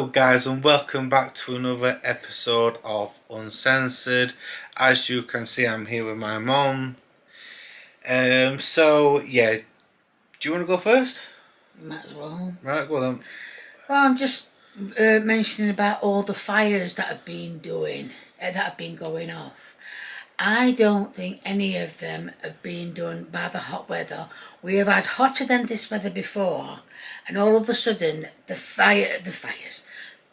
Hello guys and welcome back to another episode of Uncensored. As you can see, I'm here with my mom. So yeah, do you want to go first? Might as well. Right, go then. Well, I'm just mentioning about all the fires that have been going off. I don't think any of them have been done by the hot weather. We have had hotter than this weather before, and all of a sudden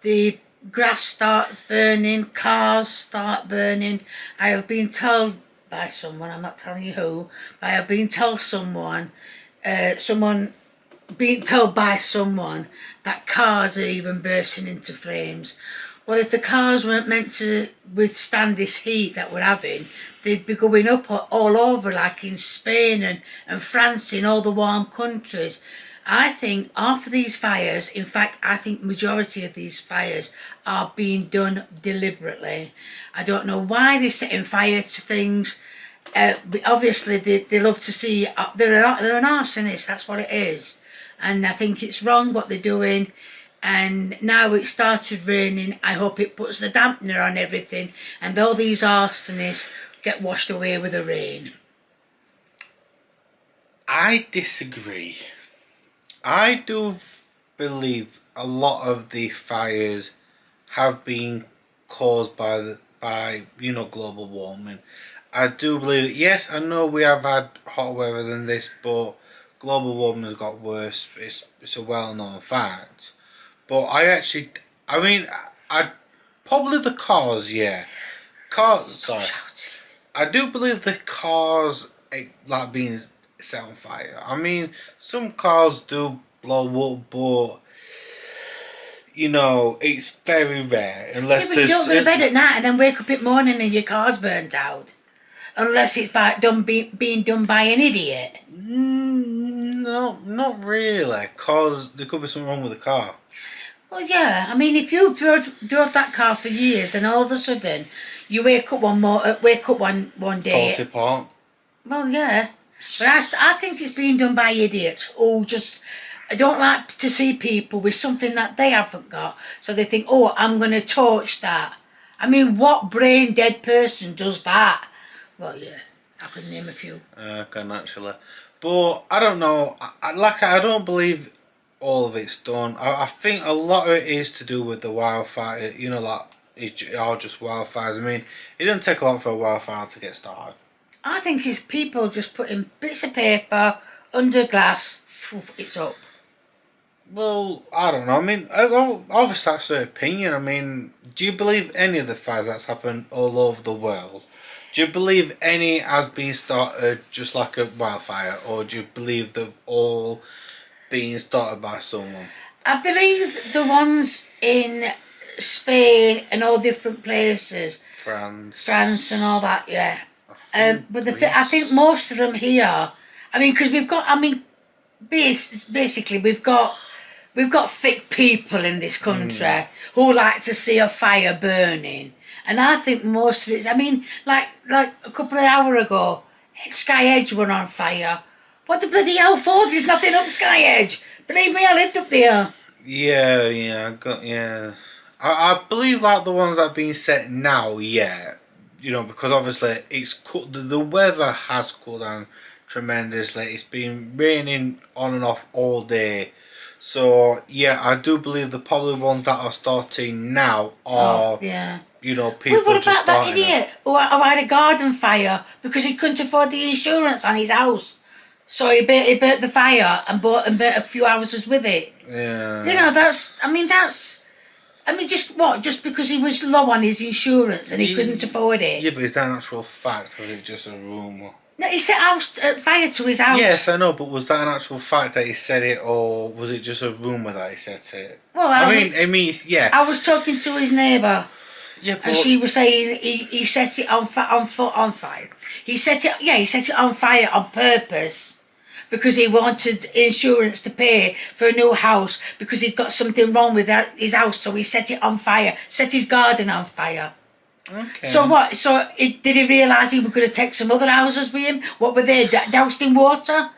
the grass starts burning, cars start burning. I have been told by someone, I'm not telling you who, but I have been told being told by someone that cars are even bursting into flames. Well, if the cars weren't meant to withstand this heat that we're having, they'd be going up all over, like in Spain and France, in all the warm countries. I think half of these fires, in fact, I think majority of these fires are being done deliberately. I don't know why they're setting fire to things. But obviously, they love to see, they're an arsonist, that's what it is. And I think it's wrong what they're doing. And now it started raining. I hope it puts the dampener on everything and all these arsonists get washed away with the rain. I disagree. I do believe a lot of the fires have been caused by global warming. I do believe it. Yes, I know we have had hotter weather than this, but global warming has got worse. It's a well-known fact. But I probably the cars, yeah. Sorry. I do believe the cars like being set on fire. I mean, some cars do blow up, but it's very rare unless but you don't go to bed at night and then wake up in the morning and your car's burnt out. Unless it's being done by an idiot. No, not really, cause there could be something wrong with the car. Well, yeah. I mean, if you drove that car for years and all of a sudden you wake up one day. Faulty part. Well, yeah. But I think it's being done by idiots who just don't like to see people with something that they haven't got. So they think, oh, I'm going to torch that. I mean, what brain dead person does that? Well, yeah, I could name a few. I can actually. But I don't know. I don't believe all of it's done. I think a lot of it is to do with the wildfire. It's all just wildfires. I mean, it doesn't take a lot for a wildfire to get started. I think it's people just putting bits of paper under glass. It's up. Well, I don't know. I mean, obviously that's their opinion. I mean, do you believe any of the fires that's happened all over the world? Do you believe any has been started just like a wildfire, or do you believe they've all been started by someone? I believe the ones in Spain and all different places. France and all that, yeah. But I think most of them here. I mean, because we've got. I mean, basically we've got thick people in this country who like to see a fire burning. And I think most of it, I mean, like a couple of hours ago, Sky Edge went on fire. What the bloody hell for? There's nothing up Sky Edge. Believe me, I lived up there. Yeah, I believe like the ones that have been set now, yeah. Because obviously the weather has cooled down tremendously. It's been raining on and off all day. So, yeah, I do believe the probably ones that are starting now are... people what just about that idiot who had a garden fire because he couldn't afford the insurance on his house? So he burnt the fire and burnt a few houses with it. Yeah. Just because he was low on his insurance and he couldn't afford it. Yeah, but is that an actual fact or is it just a rumour? No, he set fire to his house. Yes, I know, but was that an actual fact that he said it, or was it just a rumour that he said it? Well, I mean, yeah. I was talking to his neighbour. Yeah, but... And she was saying he set it on fire. He set it on fire on purpose because he wanted insurance to pay for a new house because he'd got something wrong with his house, so he set it on fire, set his garden on fire. Okay. So what? Did he realise he was going to take some other houses with him? What were they, doused in water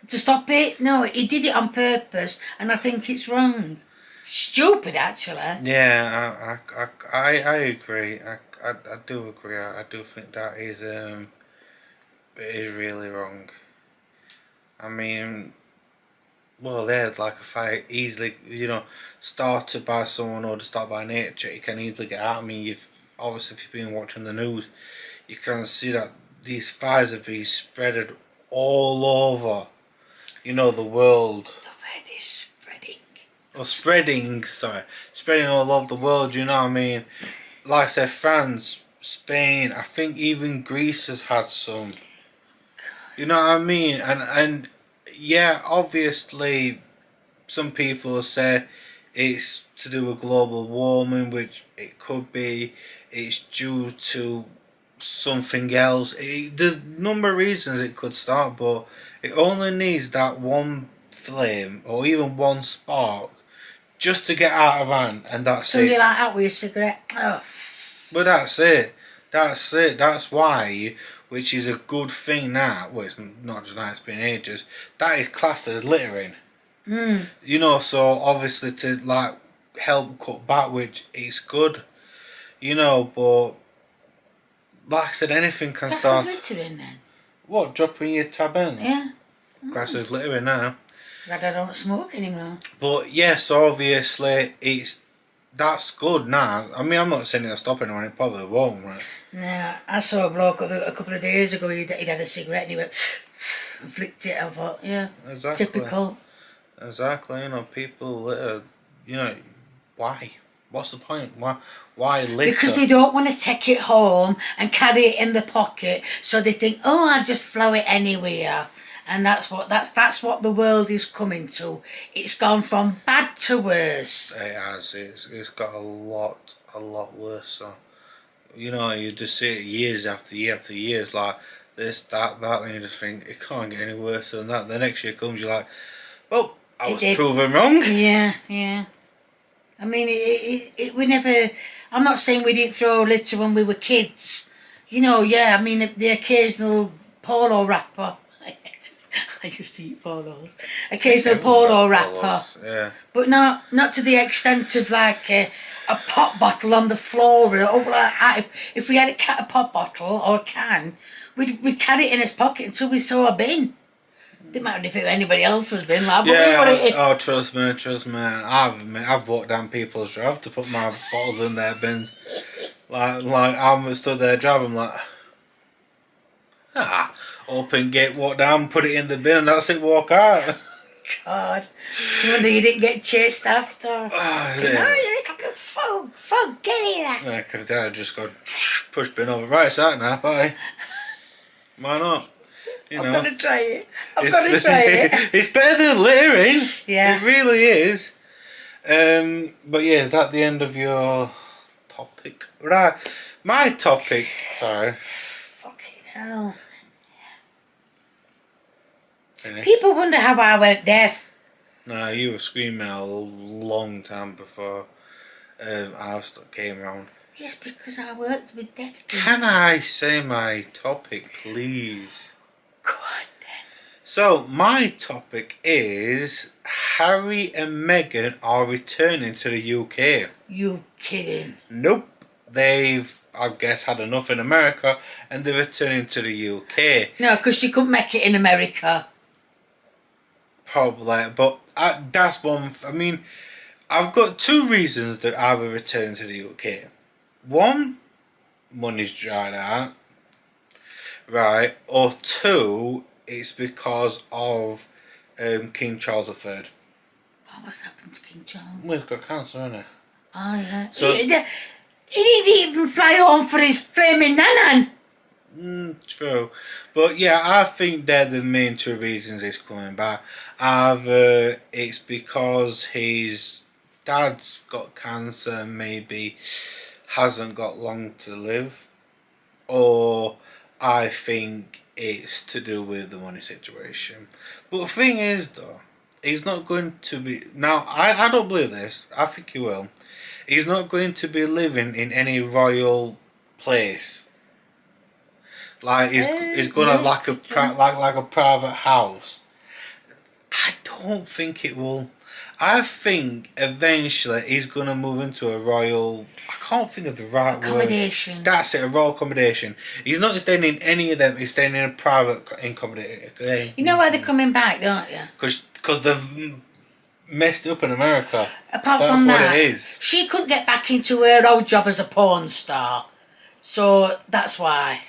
to stop it? No, he did it on purpose, and I think it's wrong. Stupid, actually. Yeah, I agree. I do agree. I do think that is it is really wrong. I mean, well, there's like a fire easily, started by someone or started by nature. It can easily get out. I mean, you've obviously if you've been watching the news, you can see that these fires have been spreaded all over, the world. The word is spreading. Or spreading, sorry, spreading all over the world. You know what I mean? Like I said, France, Spain. I think even Greece has had some. You know what I mean? And yeah, obviously, some people say it's to do with global warming, which it could be. It's due to something else. There's a number of reasons it could start, but it only needs that one flame or even one spark just to get out of hand, and that's So it. you like that with a cigarette? Oh. But that's it. That's it. That's why, which is a good thing now. Well, it's not just now, it's been ages. That is classed as littering. So obviously to like help cut back, which is good. But like I said, anything can That's start. littering then? What, dropping your tab in? Yeah. Classed as littering now. I don't smoke anymore. But yes, obviously that's good now. I mean, I'm not saying it'll stop anyone, it probably won't, right? No, I saw a bloke a couple of days ago, he'd had a cigarette and he went and flicked it. I thought, yeah, Exactly. typical. Exactly, people litter, why? What's the point? Why litter? Because they don't want to take it home and carry it in the pocket, so they think, oh, I'll just throw it anywhere. And that's what the world is coming to. It's gone from bad to worse. It has. It's got a lot worse. So, you just see it years after year after years, like this, that, and you just think it can't get any worse than that. The next year comes, you're like, well, I was proven wrong. Yeah. I mean, we never. I'm not saying we didn't throw litter when we were kids. I mean, the occasional polo wrapper. I used to eat polos. Occasional polo wrapper. Yeah. But not to the extent of like a pop bottle on the floor. If we had a pop bottle or a can, we'd carry it in his pocket until we saw a bin. Didn't matter if it was anybody else's bin, like, yeah. Trust me. I've walked down people's drive to put my bottles in their bins. Like I'm stood there driving, like, open gate, walk down, put it in the bin, and that's it. Walk out. God, so wonder you didn't get chased after. Yeah. No, you little fog, get here. Yeah, because then I just got push bin over. Right, it's out now. Bye. Why not? I've got to try it. It's better than littering. Yeah. It really is. But yeah, is that the end of your topic? Right. My topic. Sorry. Fucking hell. Finish. People wonder how I went deaf. No, you were screaming a long time before I came around. Yes, because I worked with deaf people. Can I say my topic, please? Go on then. So, my topic is Harry and Meghan are returning to the UK. You kidding? Nope. They've, I guess, had enough in America and they're returning to the UK. No, because she couldn't make it in America. Probably, but that's one. I mean, I've got two reasons that I will return to the UK. One, money's dried out, right? Or two, it's because of King Charles III. What's happened to King Charles? Well, he's got cancer, hasn't he? Oh yeah. So, he didn't even fly home for his flaming nanan. True, but yeah, I think they're the main two reasons he's coming back. Either it's because his dad's got cancer and maybe hasn't got long to live, or I think it's to do with the money situation. But the thing is, though, he's not going to be... Now, I don't believe this. I think he will. He's not going to be living in any royal place. Like he's going to have like a private house. I don't think it will. I think eventually he's going to move into a royal. I can't think of the right word. Accommodation. That's it, a royal accommodation. He's not staying in any of them. He's staying in a private accommodation. You know why they're coming back, don't you? Because they've messed up in America. Apart That's from what that, it is. she couldn't get back into her old job as a porn star. So that's why.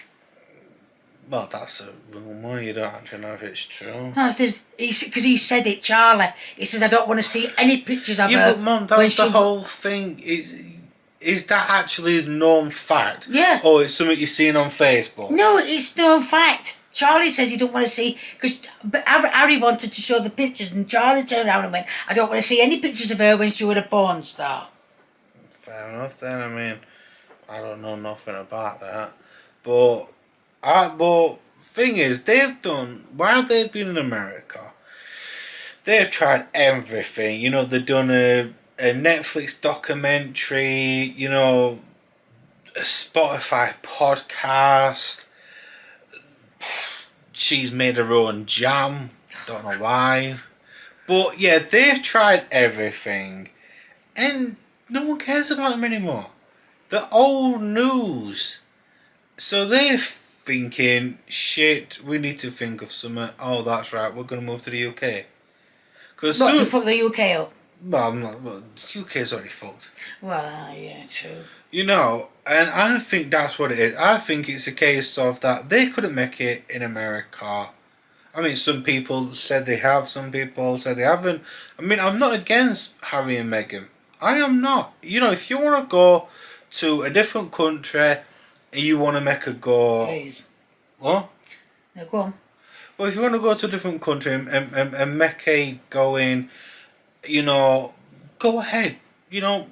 Well, that's a rumour. You don't actually know if it's true. No, because he said it, Charlie. He says, I don't want to see any pictures of her. Yeah, but Mum, that's the whole thing. Is that actually a known fact? Yeah. Or it's something you're seeing on Facebook? No, it's no fact. Charlie says he don't want to see, because Harry wanted to show the pictures, and Charlie turned around and went, I don't want to see any pictures of her when she was a porn star. Fair enough then. I mean, I don't know nothing about that. But thing is, while they've been in America, they've tried everything. You know, they've done a Netflix documentary, you know, a Spotify podcast. She's made her own jam. Don't know why. But yeah, they've tried everything. And no one cares about them anymore. They're old news. So they're thinking, shit, we need to think of something. Oh, that's right, we're going to move to the UK. What, to fuck the UK up? Well, the UK's already fucked. Well, yeah, true. You know, and I think that's what it is. I think it's a case of that they couldn't make it in America. I mean, some people said they have, some people said they haven't. I mean, I'm not against Harry and Meghan. I am not. You know, if you want to go to a different country and you want to make a go... Please. What? No, go on. Well, if you want to go to a different country and make a going, you know, go ahead. You know,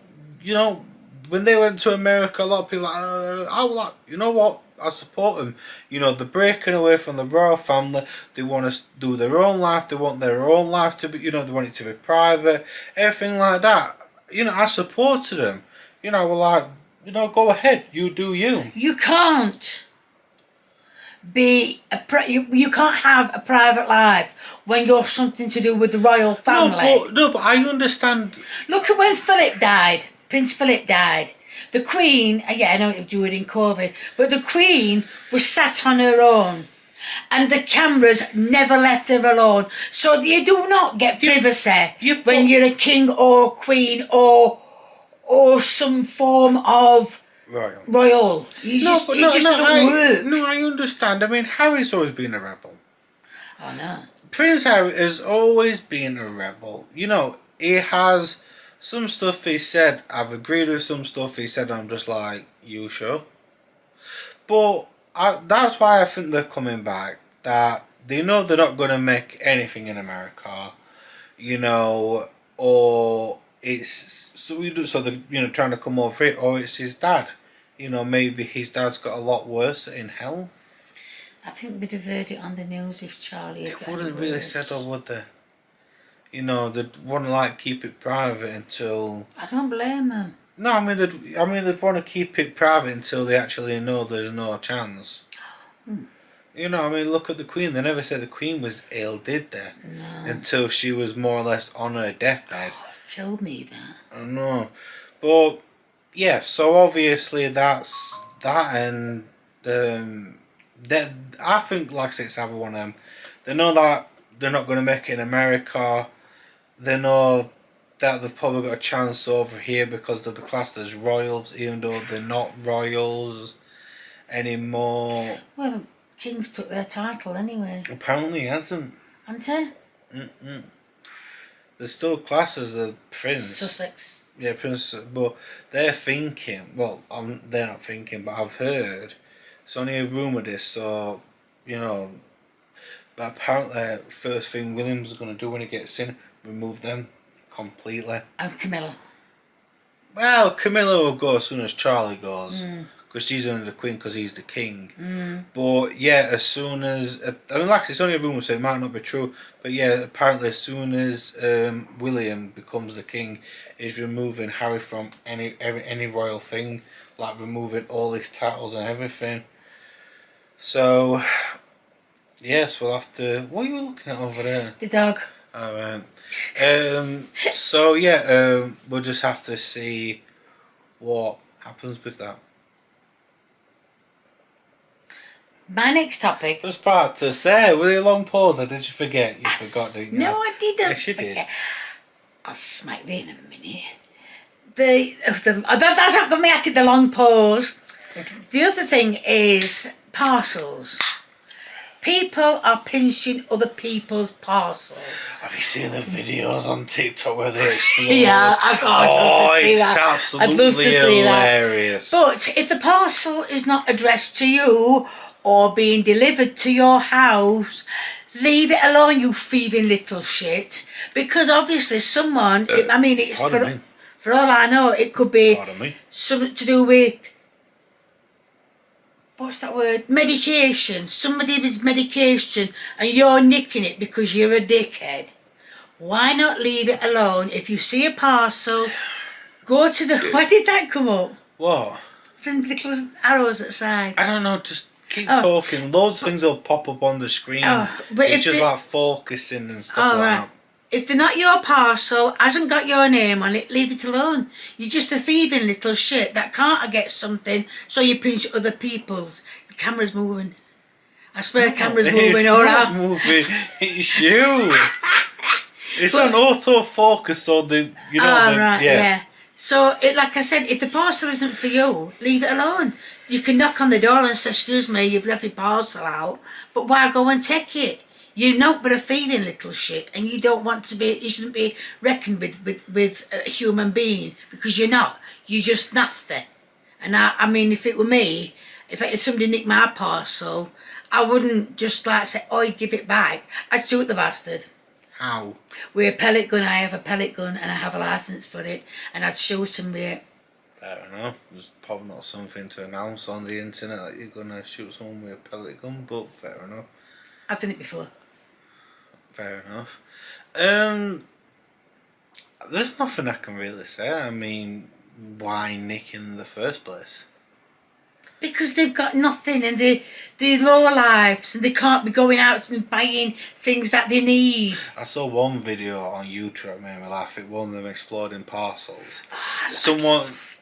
when they went to America, a lot of people you know what? I support them. You know, they're breaking away from the royal family. They want to do their own life. They want their own life to be, you know, they want it to be private. Everything like that. You know, I supported them. You know, we're like, you know, go ahead. You do you. You can't you can't have a private life when you're something to do with the royal family. No, but I understand. Look at when Philip died. Prince Philip died. The Queen, yeah, I know it was during COVID, but the Queen was sat on her own. And the cameras never left her alone. So you do not get privacy when you're a king or queen or some form of royal. It just doesn't work. No, I understand. I mean, Harry's always been a rebel. Oh, no. Prince Harry has always been a rebel. You know, he has some stuff he said, I've agreed with some stuff he said, I'm just like, you sure? But that's why I think they're coming back. That they know they're not going to make anything in America, you know, or it's so they're, you know, trying to come over it, or it's his dad. You know, maybe his dad's got a lot worse in health. I think we'd have heard it on the news if Charlie had They got wouldn't any really worse. said, or would they? You know, they wouldn't like keep it private until. I don't blame them. No, I mean they'd want to keep it private until they actually know there's no chance. You know, I mean, look at the Queen. They never said the Queen was ill, did they? No. Until she was more or less on her deathbed. Oh, it killed me, that. I know, but yeah. So obviously that's that, and that I think, like I say, it's every one of them. They know that they're not going to make it in America. They know that they've probably got a chance over here because they'll be classed as royals, even though they're not royals anymore. Well, kings took their title anyway. Apparently he hasn't. Haven't they? They're still classed as a prince. Sussex. Yeah, prince. But they're thinking, well, they're not thinking, but I've heard, it's only a rumour this, so, you know, but apparently first thing William's going to do when he gets in, remove them completely. And Camilla. Well, Camilla will go as soon as Charlie goes, because she's under the Queen, because he's the king. But yeah, as soon as I mean, like it's only a rumour, so it might not be true. But yeah, apparently as soon as William becomes the king, he's removing Harry from any royal thing, like removing all his titles and everything. So yes, we'll have to. What are you looking at over there? The dog. Alright. So yeah, we'll just have to see what happens with that. My next topic. There's part to say. Was it a long pause or did you forget? You forgot, didn't you? No, I didn't. Yes, you did. I'll smack that in a minute. That's not got me at it, the long pause. The other thing is parcels. People are pinching other people's parcels. Have you seen the videos on TikTok where they explode? Yeah, I'd love to see it's that. absolutely I'd love to see hilarious. That. But if the parcel is not addressed to you or being delivered to your house, leave it alone, you thieving little shit. Because obviously someone, it's for all I know, it could be something to do with, what's that word? Medication. Somebody with medication and you're nicking it because you're a dickhead. Why not leave it alone? If you see a parcel, go to the... Why did that come up? What? The little arrows outside. I don't know, just keep talking. Loads of things will pop up on the screen. But it's just like focusing and stuff like that. If they're not your parcel, hasn't got your name on it, leave it alone. You're just a thieving little shit that can't get something, so you pinch other people's. The camera's moving. I swear the camera's moving, alright. Moving. It's you. It's on autofocus, so yeah. So, like I said, if the parcel isn't for you, leave it alone. You can knock on the door and say, excuse me, you've left your parcel out, but why go and take it? You're not but a thieving little shit, and you don't want to be. You shouldn't be reckoned with a human being, because you're not. You're just nasty. And I mean, if it were me, if somebody nicked my parcel, I wouldn't just like say, "Oh, give it back." I'd shoot the bastard. How? With a pellet gun. I have a pellet gun, and I have a license for it, and I'd shoot him with it. Fair enough. There's probably not something to announce on the internet that you're gonna shoot someone with a pellet gun, but fair enough. I've done it before. Fair enough. There's nothing I can really say. I mean, why nick in the first place? Because they've got nothing, and they're low lives, and they can't be going out and buying things that they need. I saw one video on YouTube that made me laugh. It one of them exploding parcels.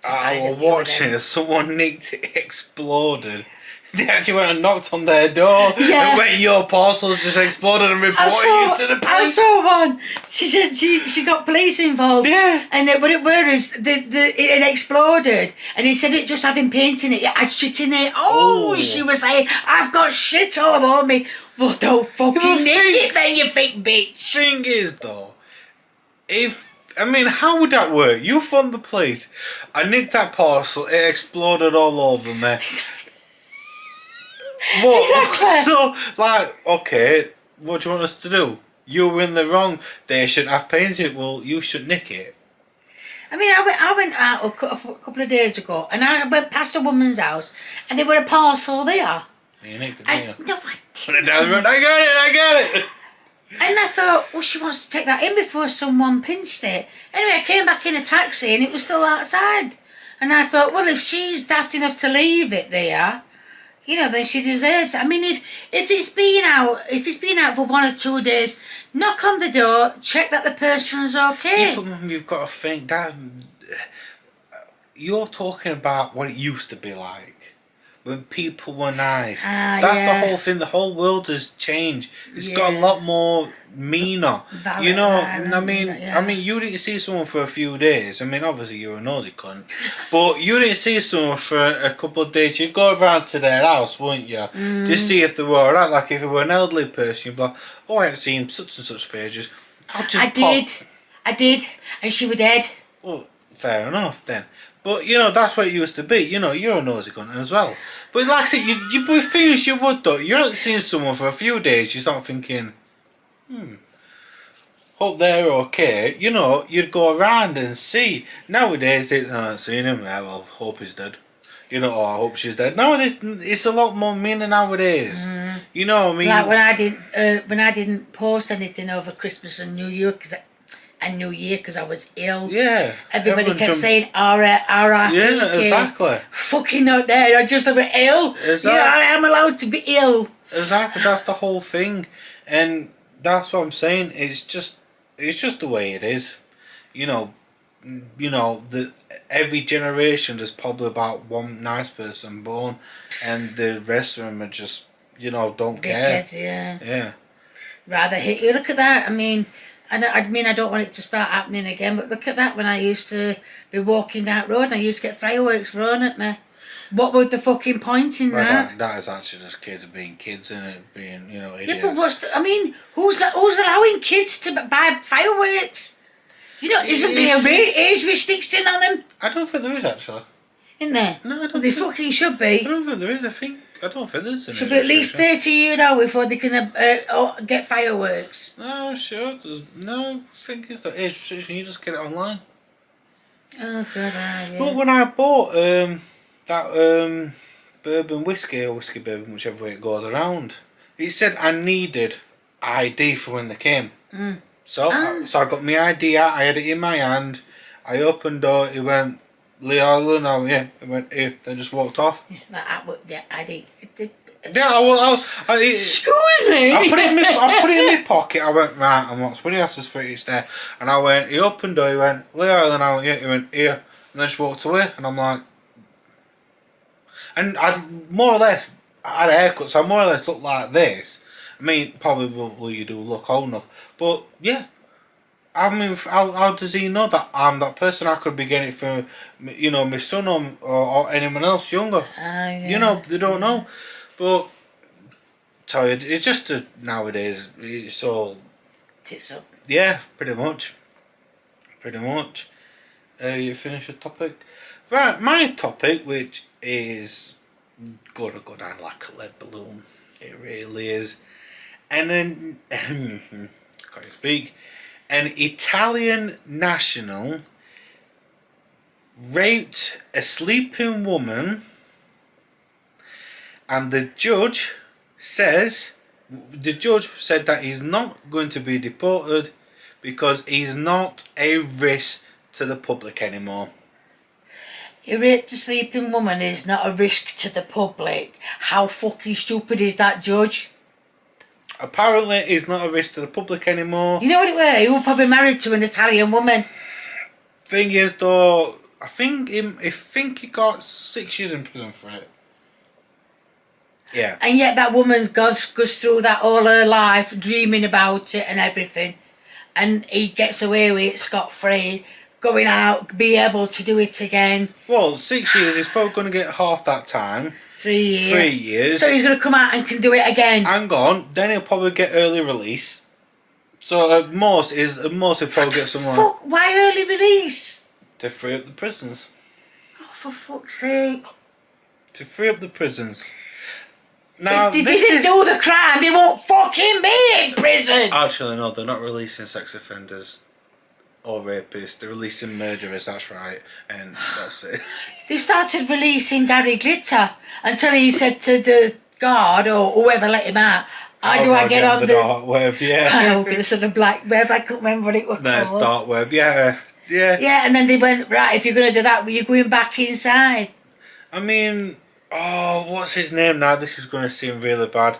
I was watching it. Someone nicked it, exploded. They actually went and knocked on their door, and when your parcels just exploded and reported you to the police. I saw one. She said she got police involved. Yeah. And what it was, it had exploded, and instead of just having paint in it, it had shit in it. Oh, she was saying, I've got shit all over me. Well, don't fucking nick it then, you thick bitch. Thing is, though, how would that work? You phoned the police. I nicked that parcel. It exploded all over me. What? Exactly. So, okay, what do you want us to do? You were in the wrong. They shouldn't have painted it. Well, you should nick it. I mean, I went out a couple of days ago, and I went past a woman's house, and there were a parcel there. You nicked it, didn't you? No, I didn't. I got it. And I thought, well, she wants to take that in before someone pinched it. Anyway, I came back in a taxi, and it was still outside. And I thought, well, if she's daft enough to leave it there, then she deserves it. I mean, if it's been out for 1 or 2 days, knock on the door, check that the person's okay. You've got to think that you're talking about what it used to be like when people were nice. That's the whole thing. The whole world has changed. It's got a lot more meaner. I mean, you didn't see someone for a few days. I mean, obviously you're a nosy cunt, but you didn't see someone for a couple of days. You'd go around to their house, wouldn't you? Just see if they were alright. Like if it were an elderly person, you'd be like, oh, I haven't seen such and such phases. I did, and she was dead. Well, fair enough then. But, that's what it used to be. You're a nosy cunt as well. But like I said, you with things you would though. You haven't seen someone for a few days, you start thinking, hope they're okay. You'd go around and see. Nowadays, I haven't seen him. Yeah, well, hope he's dead. Or I hope she's dead. No, it's a lot more meaner nowadays. You know what I mean? Like when I didn't post anything over Christmas and New Year, because I was ill. Yeah. Everybody kept saying, alright. Yeah, exactly. Fucking not dead. I just am ill. Exactly. I am allowed to be ill. Exactly. That's the whole thing. And that's what I'm saying. It's just it's just the way it is. You know, every generation there's probably about one nice person born, and the rest of them are just don't care. Dickheads, yeah. Yeah. Rather hit you. Look at that. I don't want it to start happening again, but look at that. When I used to be walking that road, and I used to get fireworks thrown at me. What was the fucking point in Well, that? that is actually just kids being kids, and it being idiots. Yeah, but who's allowing kids to buy fireworks? Isn't there a age restriction on them? I don't think there is actually. In there? No, I don't. They fucking should be. I don't think there is. I don't think there's. Should be at least 30 years old before they can get fireworks. No, sure. No, I think it's the age restriction. You just get it online. Oh god, yeah. Look, when I bought that bourbon whiskey or whiskey bourbon, whichever way it goes around, it said I needed ID for when they came. Mm. So I got my ID out. I had it in my hand. I opened door. It went, Lee Hoyland. Oh yeah. It went here. Then just walked off. Yeah, ID. Yeah, Excuse me. I put it in my pocket. I went, right, I'm not somebody else's foot, it's there. And I went, he opened door, he went, Leo, and I went, yeah, he went, here. And then just walked away, and I'm like, and I more or less, I had a haircut, so I more or less looked like this. I mean, probably you do look old enough, but yeah. I mean, how does he know that I'm that person? I could be getting it from, my son or anyone else younger. Yeah. They don't know. But tell you, it's just nowadays. It's all Tits up. yeah, pretty much. You finish the topic, right? My topic, which is gonna go down like a lead balloon. It really is. And then can't speak. An Italian national raped a sleeping woman. And the judge said that he's not going to be deported because he's not a risk to the public anymore. He raped a sleeping woman is not a risk to the public. How fucking stupid is that judge? Apparently he's not a risk to the public anymore. You know what it was? He was probably married to an Italian woman. Thing is though, I think he got 6 years in prison for it. Yeah. And yet that woman goes through that all her life, dreaming about it and everything. And he gets away with it scot-free, going out, be able to do it again. Well, 6 years, he's probably going to get half that time. 3 years. 3 years. So he's going to come out and can do it again. Hang on, then he'll probably get early release. So at most he'll probably get some more. Fuck, why early release? To free up the prisons. Oh, for fuck's sake. To free up the prisons. Now, if they didn't do the crime, they won't fucking be in prison. Actually, no, they're not releasing sex offenders or rapists. They're releasing murderers, that's right. And that's it. They started releasing Gary Glitter until he said to the guard or whoever let him out, how do I get on the dark web, yeah. I was going to say the black web, I couldn't remember what it was No, it's called. dark web, yeah. Yeah, and then they went, right, if you're going to do that, you're going back inside. I mean, what's his name now? This is going to seem really bad.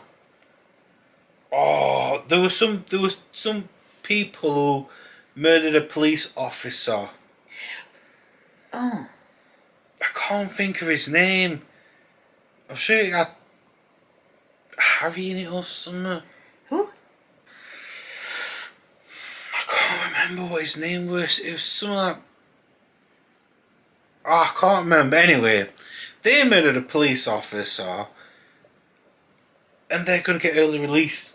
Oh, there was some people who murdered a police officer. Oh. I can't think of his name. I'm sure it had Harry in it or something. Who? I can't remember what his name was. It was something like... I can't remember. Anyway, they murdered a police officer and they're going to get early release.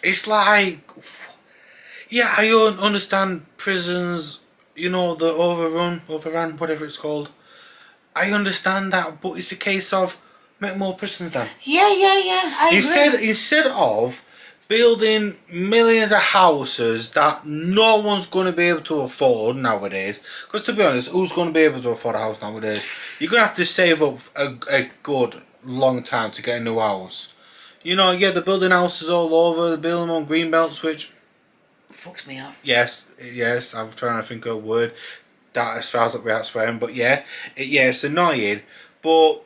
It's like... Yeah, I don't understand prisons, the overrun, whatever it's called. I understand that, but it's a case of make more prisons then. Yeah, I agree. Instead of building millions of houses that no one's going to be able to afford nowadays, because to be honest, who's going to be able to afford a house nowadays? You're going to have to save up a good long time to get a new house. They're building houses all over, they're building them on green belts, which... fucks me off. Yes, I'm trying to think of a word that as far as up without swearing, but it's annoying, but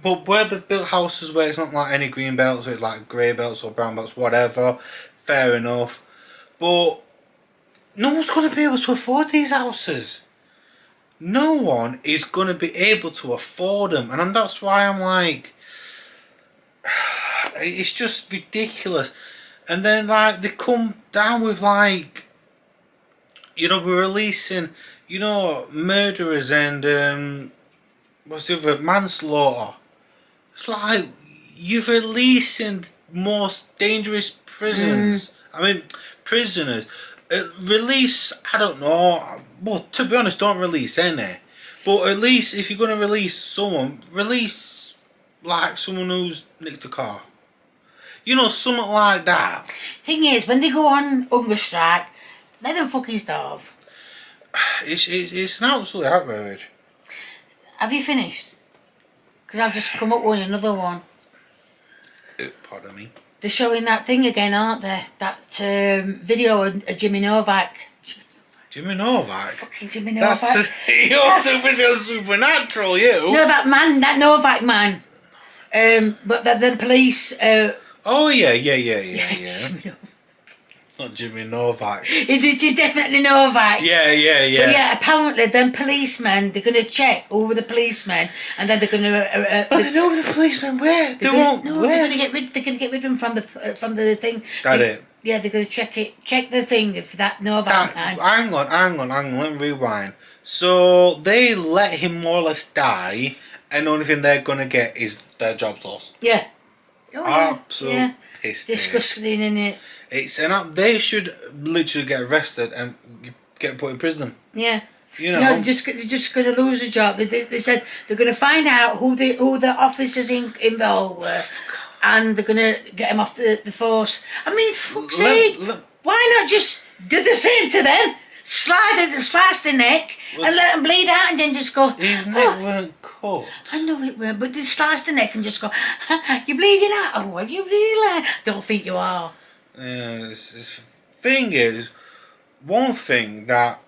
but where they've built houses where it's not like any green belts, it's like grey belts or brown belts, whatever, fair enough. But no one's going to be able to afford these houses. No one is going to be able to afford them. And that's why I'm like, it's just ridiculous. And then like they come down with like, you know, we're releasing, you know, murderers and what's the other, manslaughter. It's like you're releasing most dangerous prisons. I mean, prisoners. Release, I don't know. Well, to be honest, don't release any. But at least if you're going to release someone, release like someone who's nicked a car. You know, something like that. Thing is, when they go on hunger strike, let them fucking starve. It's an absolute outrage. Have you finished? Because I've just come up with another one. Pardon me. They're showing that thing again, aren't they? That video of Jimmy Novak. Jimmy Novak? Fucking Jimmy Novak. You're too busy on Supernatural, you. No, that man, that Novak man. But the police... oh, yeah. It's not Jimmy Novak. It is definitely Novak. Yeah. But yeah, apparently them policemen, they're going to check all the policemen, and then they're going to... oh, they know the policemen where? They're going to get rid of them from the thing. It. Yeah, they're going to check the thing for that Novak man. Hang on, let me rewind. So they let him more or less die, and the only thing they're going to get is their jobs lost. Yeah. Oh, yeah. Absolute piss. Disgusting, innit? It's they should literally get arrested and get put in prison. Yeah. You know. No, they're just going to lose a job. They said they're going to find out who the officers involved were, and they're going to get them off the force. I mean, fuck's sake, why not just do the same to them? Slice the neck and let them bleed out, and then just go. His neck weren't cut. I know it weren't, but just slice the neck and just go. You're bleeding out. Oh, are you really? Don't think you are. This thing is, one thing that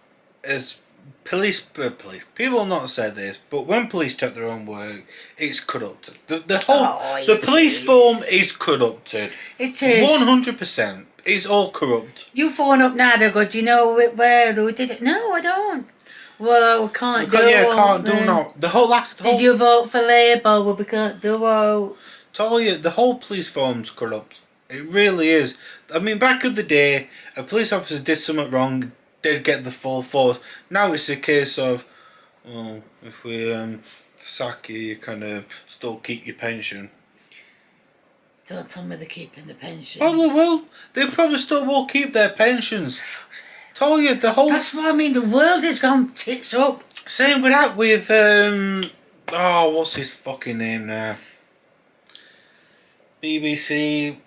is police people have not said this, but when police check their own work, it's corrupted. The police form is corrupted. It is 100%. It's all corrupt. You phone up now, they go, do you know where we did it? No, I don't. Well, we can't do it. Yeah, can't do now. Did you vote for Labour? Well, we can't do it. Tell you, the whole police form's corrupt. It really is. I mean, back in the day, a police officer did something wrong, they'd get the full force. Now it's a case of, well, if we sack you, you kind of still keep your pension. Don't tell me they're keeping the pensions. Oh, they will. They probably still will keep their pensions. Tell you, the whole... That's what I mean, the world has gone tits up. Same with that with, oh, what's his fucking name now? BBC...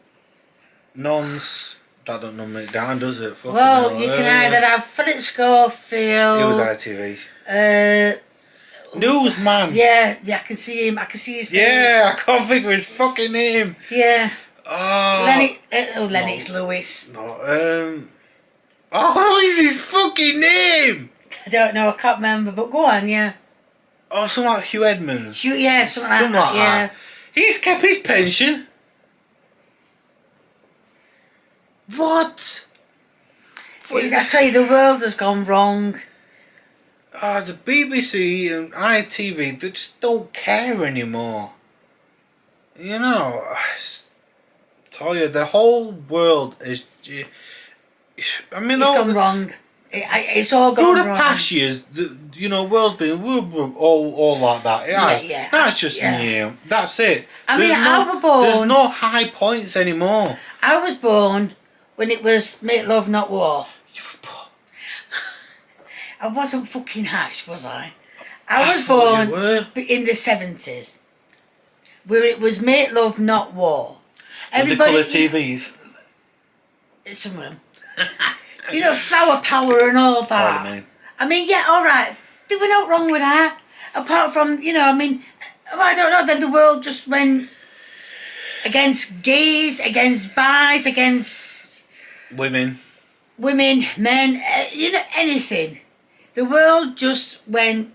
Nons, that don't number it down, does it? Fucking well, hell. you can either have Philip Schofield. It was ITV. Newsman. Yeah, I can see him. I can see his face. Yeah, I can't think of his fucking name. Yeah. Oh. Lennox Lewis. No, what is his fucking name? I don't know. I can't remember. But go on, yeah. Oh, something like Hugh Edmonds. Yeah, something like that. Yeah. He's kept his pension. What? I tell you, the world has gone wrong. The BBC and ITV, they just don't care anymore. You know, I tell you, the whole world is... I mean, it's gone wrong. It's all gone wrong. Through the past years, you know, world's been we're all like that. Yeah. That's just new. That's it. I mean, I was born... There's no high points anymore. I was born when it was Make Love Not War. I wasn't fucking hatched, was I? I was born in the 70s, where it was Make Love Not War. Everybody, the colour TVs. Some of them. You know, flower power and all that. I mean, yeah, all right. There was no wrong with that. Apart from, you know, I mean, I don't know. Then the world just went against gays, against bis, against women, men. You know, anything. The world just went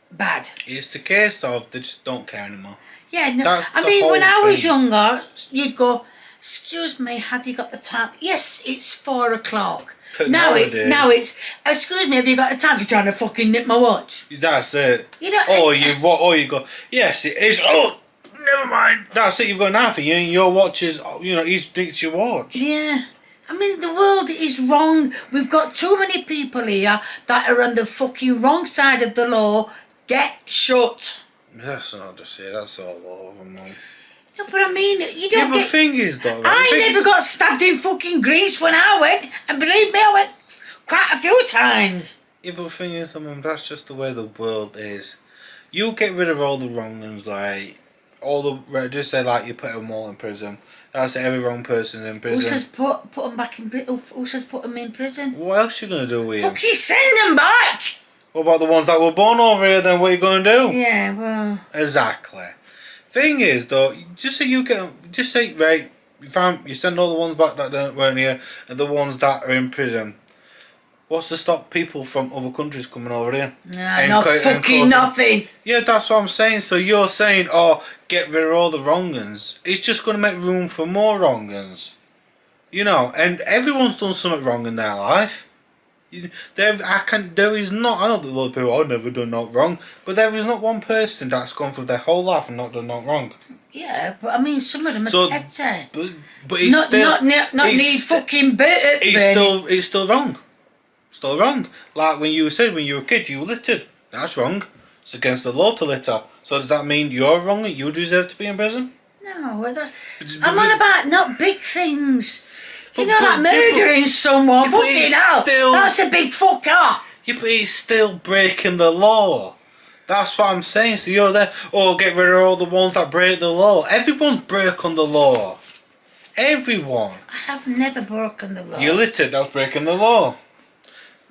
bad. It's the case of they just don't care anymore. Yeah, no. I mean, when I was younger, you'd go, Excuse me, have you got the time? Yes, it's 4 o'clock. But Now nowadays- it's. Excuse me, have you got the time? You're trying to fucking nip my watch. That's it. You know. Or you go, yes, it is. Oh, never mind. That's it. You've got nothing. Your watch is. He thinks your watch. Yeah. I mean, the world is wrong. We've got too many people here that are on the fucking wrong side of the law. Get shut. That's not to say. That's all over, man. No, but I mean, you Yeah, don't but the get. thing is, though. I never got stabbed in fucking Greece when I went, and believe me, I went quite a few times. Yeah, but the thing is, Mum, that's just the way the world is. You get rid of all the wrong ones, like just say like you put them all in prison. That's every wrong person's in prison. Who says put them back in prison? Who says put them in prison? What else you gonna do with them? Fucking send them back. What about the ones that were born over here? Then what are you gonna do? Yeah, well. Exactly. Thing is, though, just say right. You send all the ones back that weren't here, and the ones that are in prison. What's to stop people from other countries coming over here? Nah, no fucking nothing. Yeah, that's what I'm saying. So you're saying, oh, get rid of all the wrong uns. It's just going to make room for more wrong uns. And everyone's done something wrong in their life. I know that a lot of people, I've never done not wrong, but there is not one person that's gone through their whole life and not done not wrong. Yeah, but I mean, some of them are better. But it's need fucking better. It's still wrong. Still wrong. Like when you said when you were a kid you littered. That's wrong. It's against the law to litter. So does that mean you're wrong and you deserve to be in prison? No, I'm on about not big things. Like murdering someone. Fucking hell. That's a big fucker. Yeah, but he's still breaking the law. That's what I'm saying. So you're there, get rid of all the ones that break the law. Everyone's breaking the law. Everyone. I have never broken the law. You littered, that's breaking the law.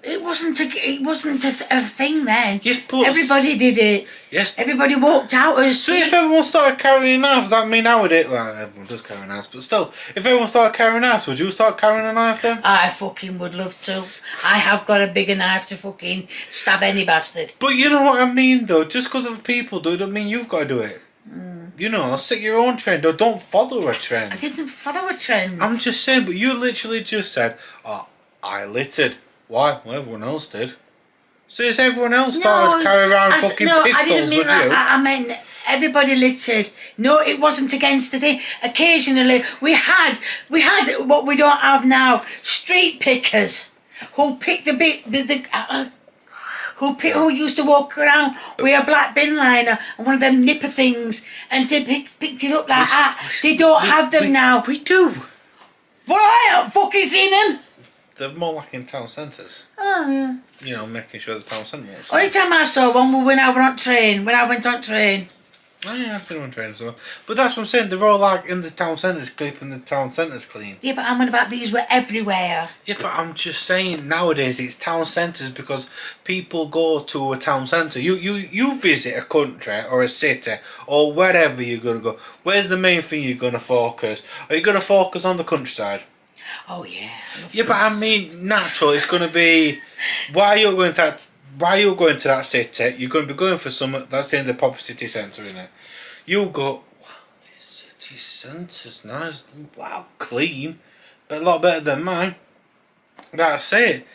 It wasn't a thing then. Yes, but everybody did it. Yes. Everybody walked out as. So if everyone started carrying knives, that mean nowadays, well, everyone does carry knives, but still, if everyone started carrying knives, would you start carrying a knife then? I fucking would love to. I have got a bigger knife to fucking stab any bastard. But you know what I mean, though. Just because other people do it, doesn't mean you've got to do it. Set your own trend, or don't follow a trend. I didn't follow a trend. I'm just saying, but you literally just said, "Oh, I littered." Why? Well, everyone else did. So if everyone else started carrying around fucking pistols, I didn't mean would that. you? I meant everybody littered. No, it wasn't against the thing. Occasionally, we had what we don't have now: street pickers who picked who used to walk around with a black bin liner and one of them nipper things, and they picked it up like that. They don't have them now. We do. Well, I haven't fucking seen them. They're more like in town centres. Oh yeah. Making sure the town centre works. Only time I saw one was when I went on train. When I went on train. Oh yeah, I've seen one train as well. But that's what I'm saying. They're all like in the town centres, keeping the town centres clean. Yeah, but I'm on about these were everywhere. Yeah, but I'm just saying nowadays it's town centres because people go to a town centre. You visit a country or a city or wherever you're gonna go. Where's the main thing you're gonna focus? Are you gonna focus on the countryside? Oh yeah. Yeah, but I mean, natural. It's gonna be why you're going to that city. You're going to be going for some that's in the proper city centre, innit? You go. Wow, this city centre's nice. Wow, clean, but a lot better than mine. That's it.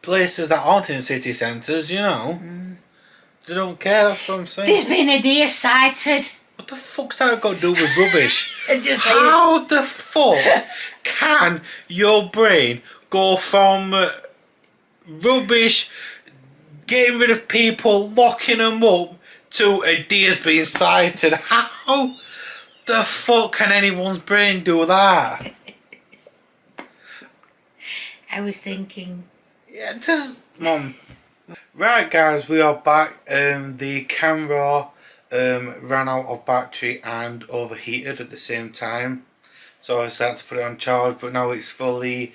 Places that aren't in city centres, they don't care. That's what I'm saying. There's been a deer sighted. What the fuck's that got to do with rubbish? How the fuck can your brain go from rubbish, getting rid of people, locking them up, to a deer's being sighted? How the fuck can anyone's brain do that? I was thinking. Yeah, just Mum. Right, guys, we are back. The camera ran out of battery and overheated at the same time, so I had to put it on charge, but now it's fully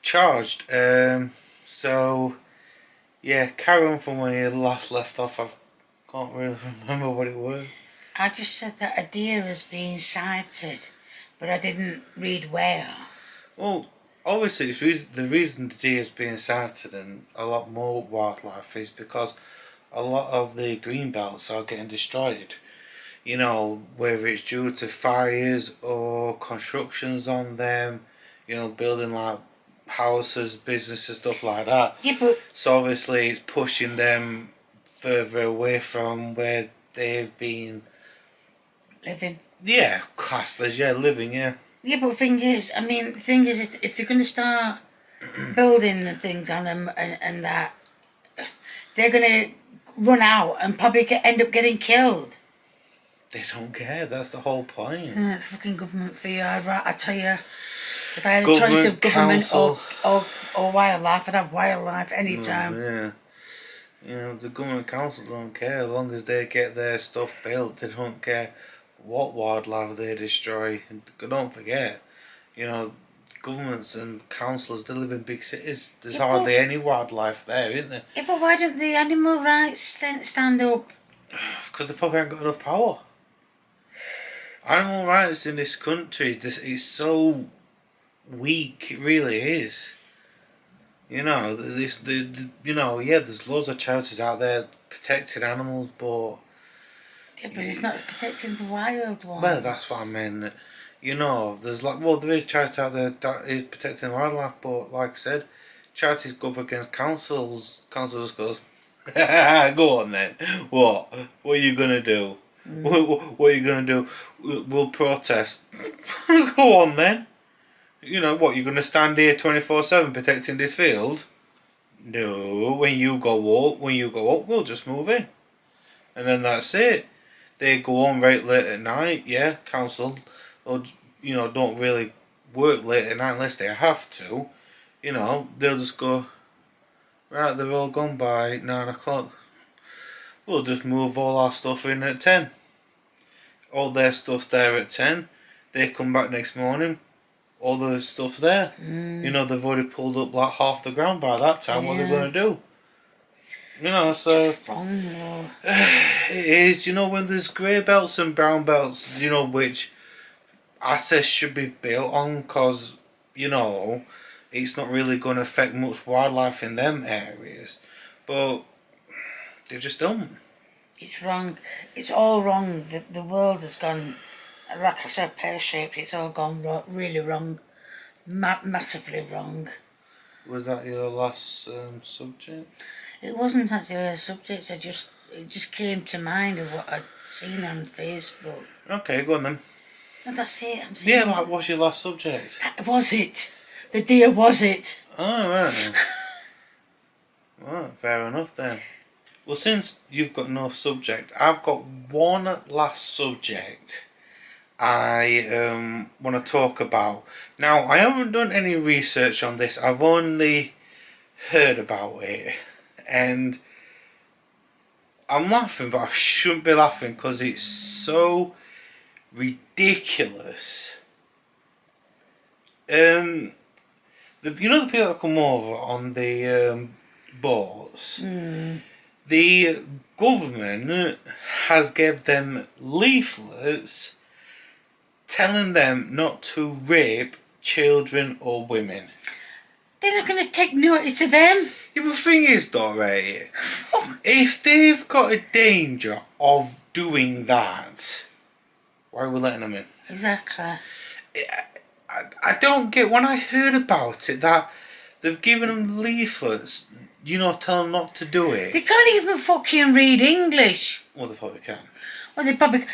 charged. So yeah, carry on from where you last left off. I can't really remember what it was. I just said that a deer is being sighted, but I didn't read where. Well, obviously the reason the deer is being sighted and a lot more wildlife is because a lot of the green belts are getting destroyed. you know, whether it's due to fires or constructions on them, you know, building like houses, businesses, stuff like that. Yeah, but So obviously it's pushing them further away from where they've been. living. Yeah, classed as living. Yeah. Yeah, but the thing is, if they're going to start building the things on them and that, they're going to run out and probably end up getting killed. They don't care. That's the whole point. It's fucking government for you. I tell you, if I had a Government, choice of government council. or wildlife, I'd have wildlife anytime. Yeah. You know, the government council don't care as long as they get their stuff built. They don't care what wildlife they destroy. And don't forget, you know, governments and councils, they live in big cities. There's hardly any wildlife there, isn't there? Yeah, but why don't the animal rights stand up? Because they probably haven't got enough power. Animal rights in this country, it's so weak. It really is. You know, there's loads of charities out there protecting animals, but Yeah, but it's not protecting the wild ones. well, that's what I mean. You know, there is charities out there that is protecting wildlife, but like I said, charities go up against councils. Council just goes, go on then. What? What are you gonna do? What are you gonna do? We'll protest. Go on then. You know what? You're gonna stand here 24/7 protecting this field? No. When you go up, we'll just move in, and then that's it. They go on right late at night. Yeah, council, or don't really work late at night unless they have to. You know, they'll just go. Right, they're all gone by 9 o'clock. We'll just move all our stuff in at 10. All their stuff's there at 10. They come back next morning. All the stuff's there. You know, they've already pulled up like half the ground by that time. What are they going to do? You know, so... It's wrong, though. It is, you know, when there's grey belts and brown belts, you know, which access should be built on because, you know, it's not really going to affect much wildlife in them areas. But they just don't. It's wrong. It's all wrong. The world has gone, like I said, pear-shaped. It's all gone really wrong. Massively wrong. Was that your last subject? It wasn't actually a subject. It just came to mind of what I'd seen on Facebook. Okay, go on then. No, that's it. I'm saying. Yeah, like, what's your last subject? That was it. The deer was it. Oh, right. Well, fair enough then. Well, since you've got no subject, I've got one last subject I want to talk about. Now, I haven't done any research on this. I've only heard about it. And I'm laughing, but I shouldn't be laughing because it's so ridiculous. The people that come over on the boats, the government has given them leaflets telling them not to rape children or women. They're not going to take notice of them. Yeah, but the thing is though, right, if they've got a danger of doing that, why are we letting them in? Exactly. I don't get, when I heard about it, that they've given them leaflets, you know, tell them not to do it. They can't even fucking read English. Well, they probably can. Well, they probably...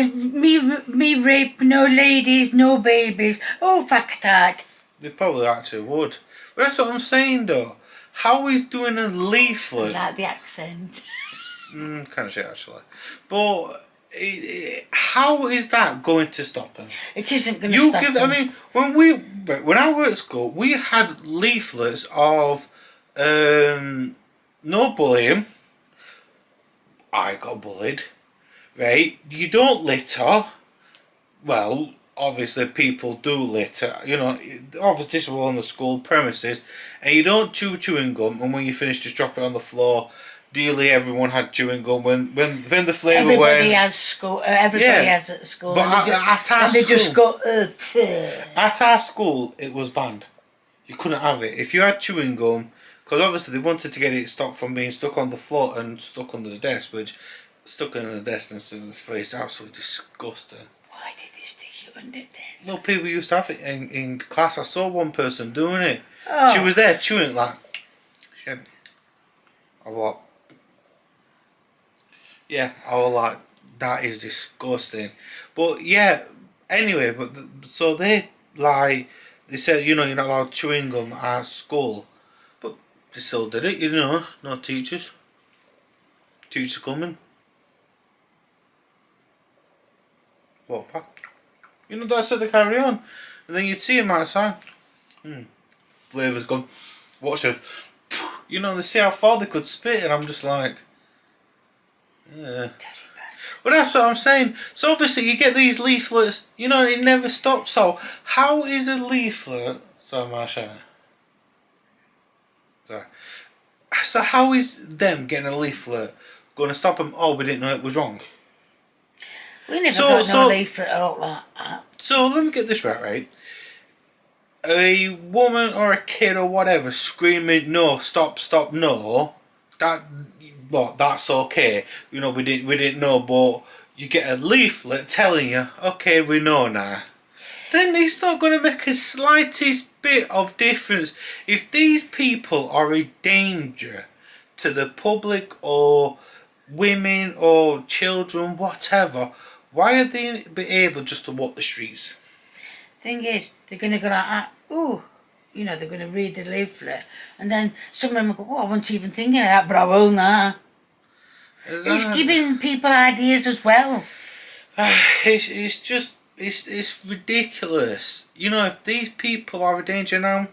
me rape no ladies, no babies. Oh, fuck that. They probably actually would. But that's what I'm saying though. How is doing a leaflet... I like the accent. kind of shit actually. But... how is that going to stop them? It isn't going to stop them. I mean, when I were at school, we had leaflets of no bullying. I got bullied, right? You don't litter. Well, obviously people do litter. You know, obviously this was on the school premises, and you don't chew chewing gum. And when you finish, just drop it on the floor. Ideally, everyone had chewing gum when the flavour went. Everybody has school. Everybody has at school. But at our they school, just go. At our school, it was banned. You couldn't have it if you had chewing gum, because obviously they wanted to get it stopped from being stuck on the floor and stuck under the desk, which stuck in the desk and stuff in his face. Absolutely disgusting. Why did they stick you under this? Well, people used to have it in class. I saw one person doing it. Oh. She was there chewing it like shit. I was like, yeah, I was like, that is disgusting. But yeah, anyway, so they like, they said, you know, you're not allowed chewing gum at school. But they still did it, you know, no teachers. Teachers coming. Walk back. You know, that's how they carry on. And then you'd see him outside. Flavour's gone. Watch this. You know, they see how far they could spit, and I'm just like, yeah. But that's what I'm saying. So obviously you get these leaflets, you know, it never stops. So how is a leaflet... Sorry, Marsha. Sorry. So how is them getting a leaflet going to stop them? Oh, we didn't know it was wrong. We never got no leaflet or that. So let me get this right? A woman or a kid or whatever screaming, no, stop, no. That's okay. You know, we didn't know, but you get a leaflet telling you, okay, we know now. Then it's not going to make a slightest bit of difference. If these people are a danger to the public or women or children, whatever, why are they be able just to walk the streets? Thing is, they're going to go like that, ooh, you know, they're going to read the leaflet, and then some of them will go, oh, I wasn't even thinking of that, but I will now. It's giving people ideas as well. It's ridiculous. You know, if these people are a danger now,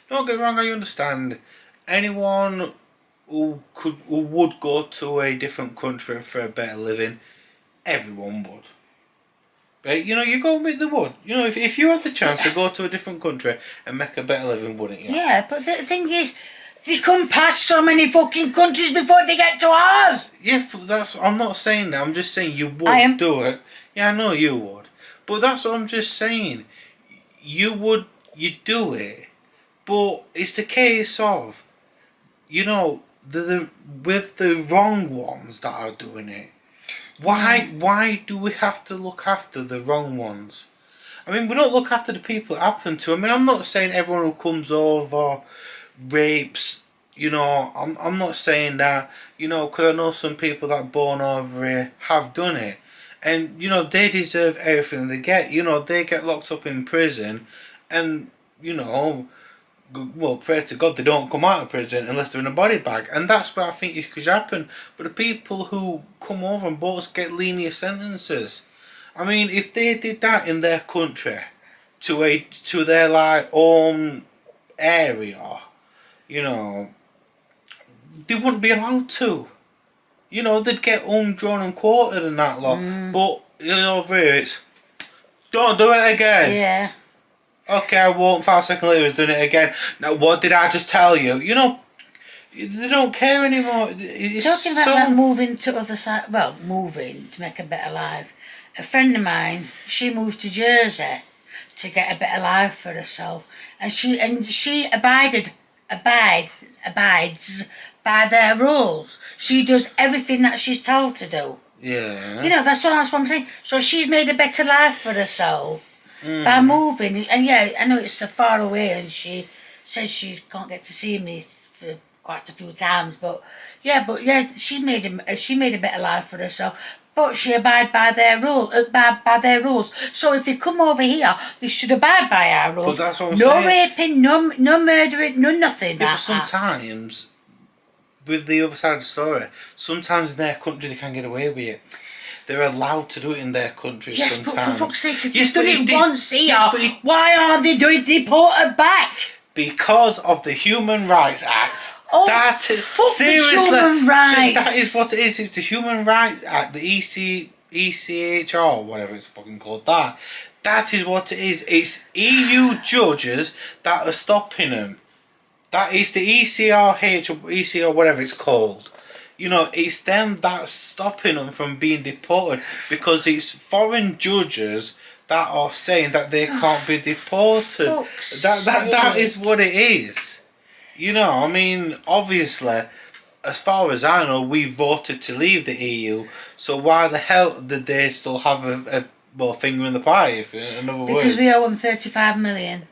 don't get me wrong, I understand. Anyone who would go to a different country for a better living, everyone would. But you know, you go with the wood. You know, if you had the chance to go to a different country and make a better living, wouldn't you? Yeah, but the thing is, they come past so many fucking countries before they get to ours. Yeah, I'm not saying that. I'm just saying you would do it. Yeah, I know you would. But that's what I'm just saying. You do it. But it's the case of, you know, with the wrong ones that are doing it. Why do we have to look after the wrong ones? I mean, we don't look after the people it happened to. I mean, I'm not saying everyone who comes over rapes, you know, I'm not saying that, you know, because I know some people that are born over here have done it. And, you know, they deserve everything they get. You know, they get locked up in prison and, you know, well, pray to God they don't come out of prison unless they're in a body bag. And that's what I think it could happen. But the people who come over and both get lenient sentences. I mean, if they did that in their country, to their, like, own area, you know, they wouldn't be allowed to. You know, they'd get hung, drawn and quartered and that lot. But, you know, over here it's, don't do it again. Yeah. Okay, I won't. 5 seconds later, he's doing it again. Now, what did I just tell you? You know, they don't care anymore. It's talking about that moving to other side, well, moving to make a better life. A friend of mine, she moved to Jersey to get a better life for herself, and she abides by their rules. She does everything that she's told to do. Yeah. You know, that's what I'm saying. So she's made a better life for herself by moving. And yeah, I know it's so far away, and she says she can't get to see me for quite a few times. But yeah, she made a better life for herself. But she abide by their rules. So if they come over here, they should abide by our rules. But that's what I'm no saying. Raping, no murdering, no nothing. Yeah, but sometimes, with the other side of the story, sometimes in their country they can't get away with it. They're allowed to do it in their country sometimes. Yes, but for fuck's sake, if they've done it once here, why aren't they doing deported back? Because of the Human Rights Act. Oh, seriously, the Human Rights. That is what it is. It's the Human Rights Act, the ECHR, whatever it's fucking called. That is what it is. It's EU judges that are stopping them. That is the ECRH or ECR, whatever it's called. You know, it's them that's stopping them from being deported because it's foreign judges that are saying that they can't be deported. That is what it is. You know, I mean, obviously, as far as I know, we voted to leave the EU. So why the hell did they still have a finger in the pie? If in other Because words, we owe them 35 million.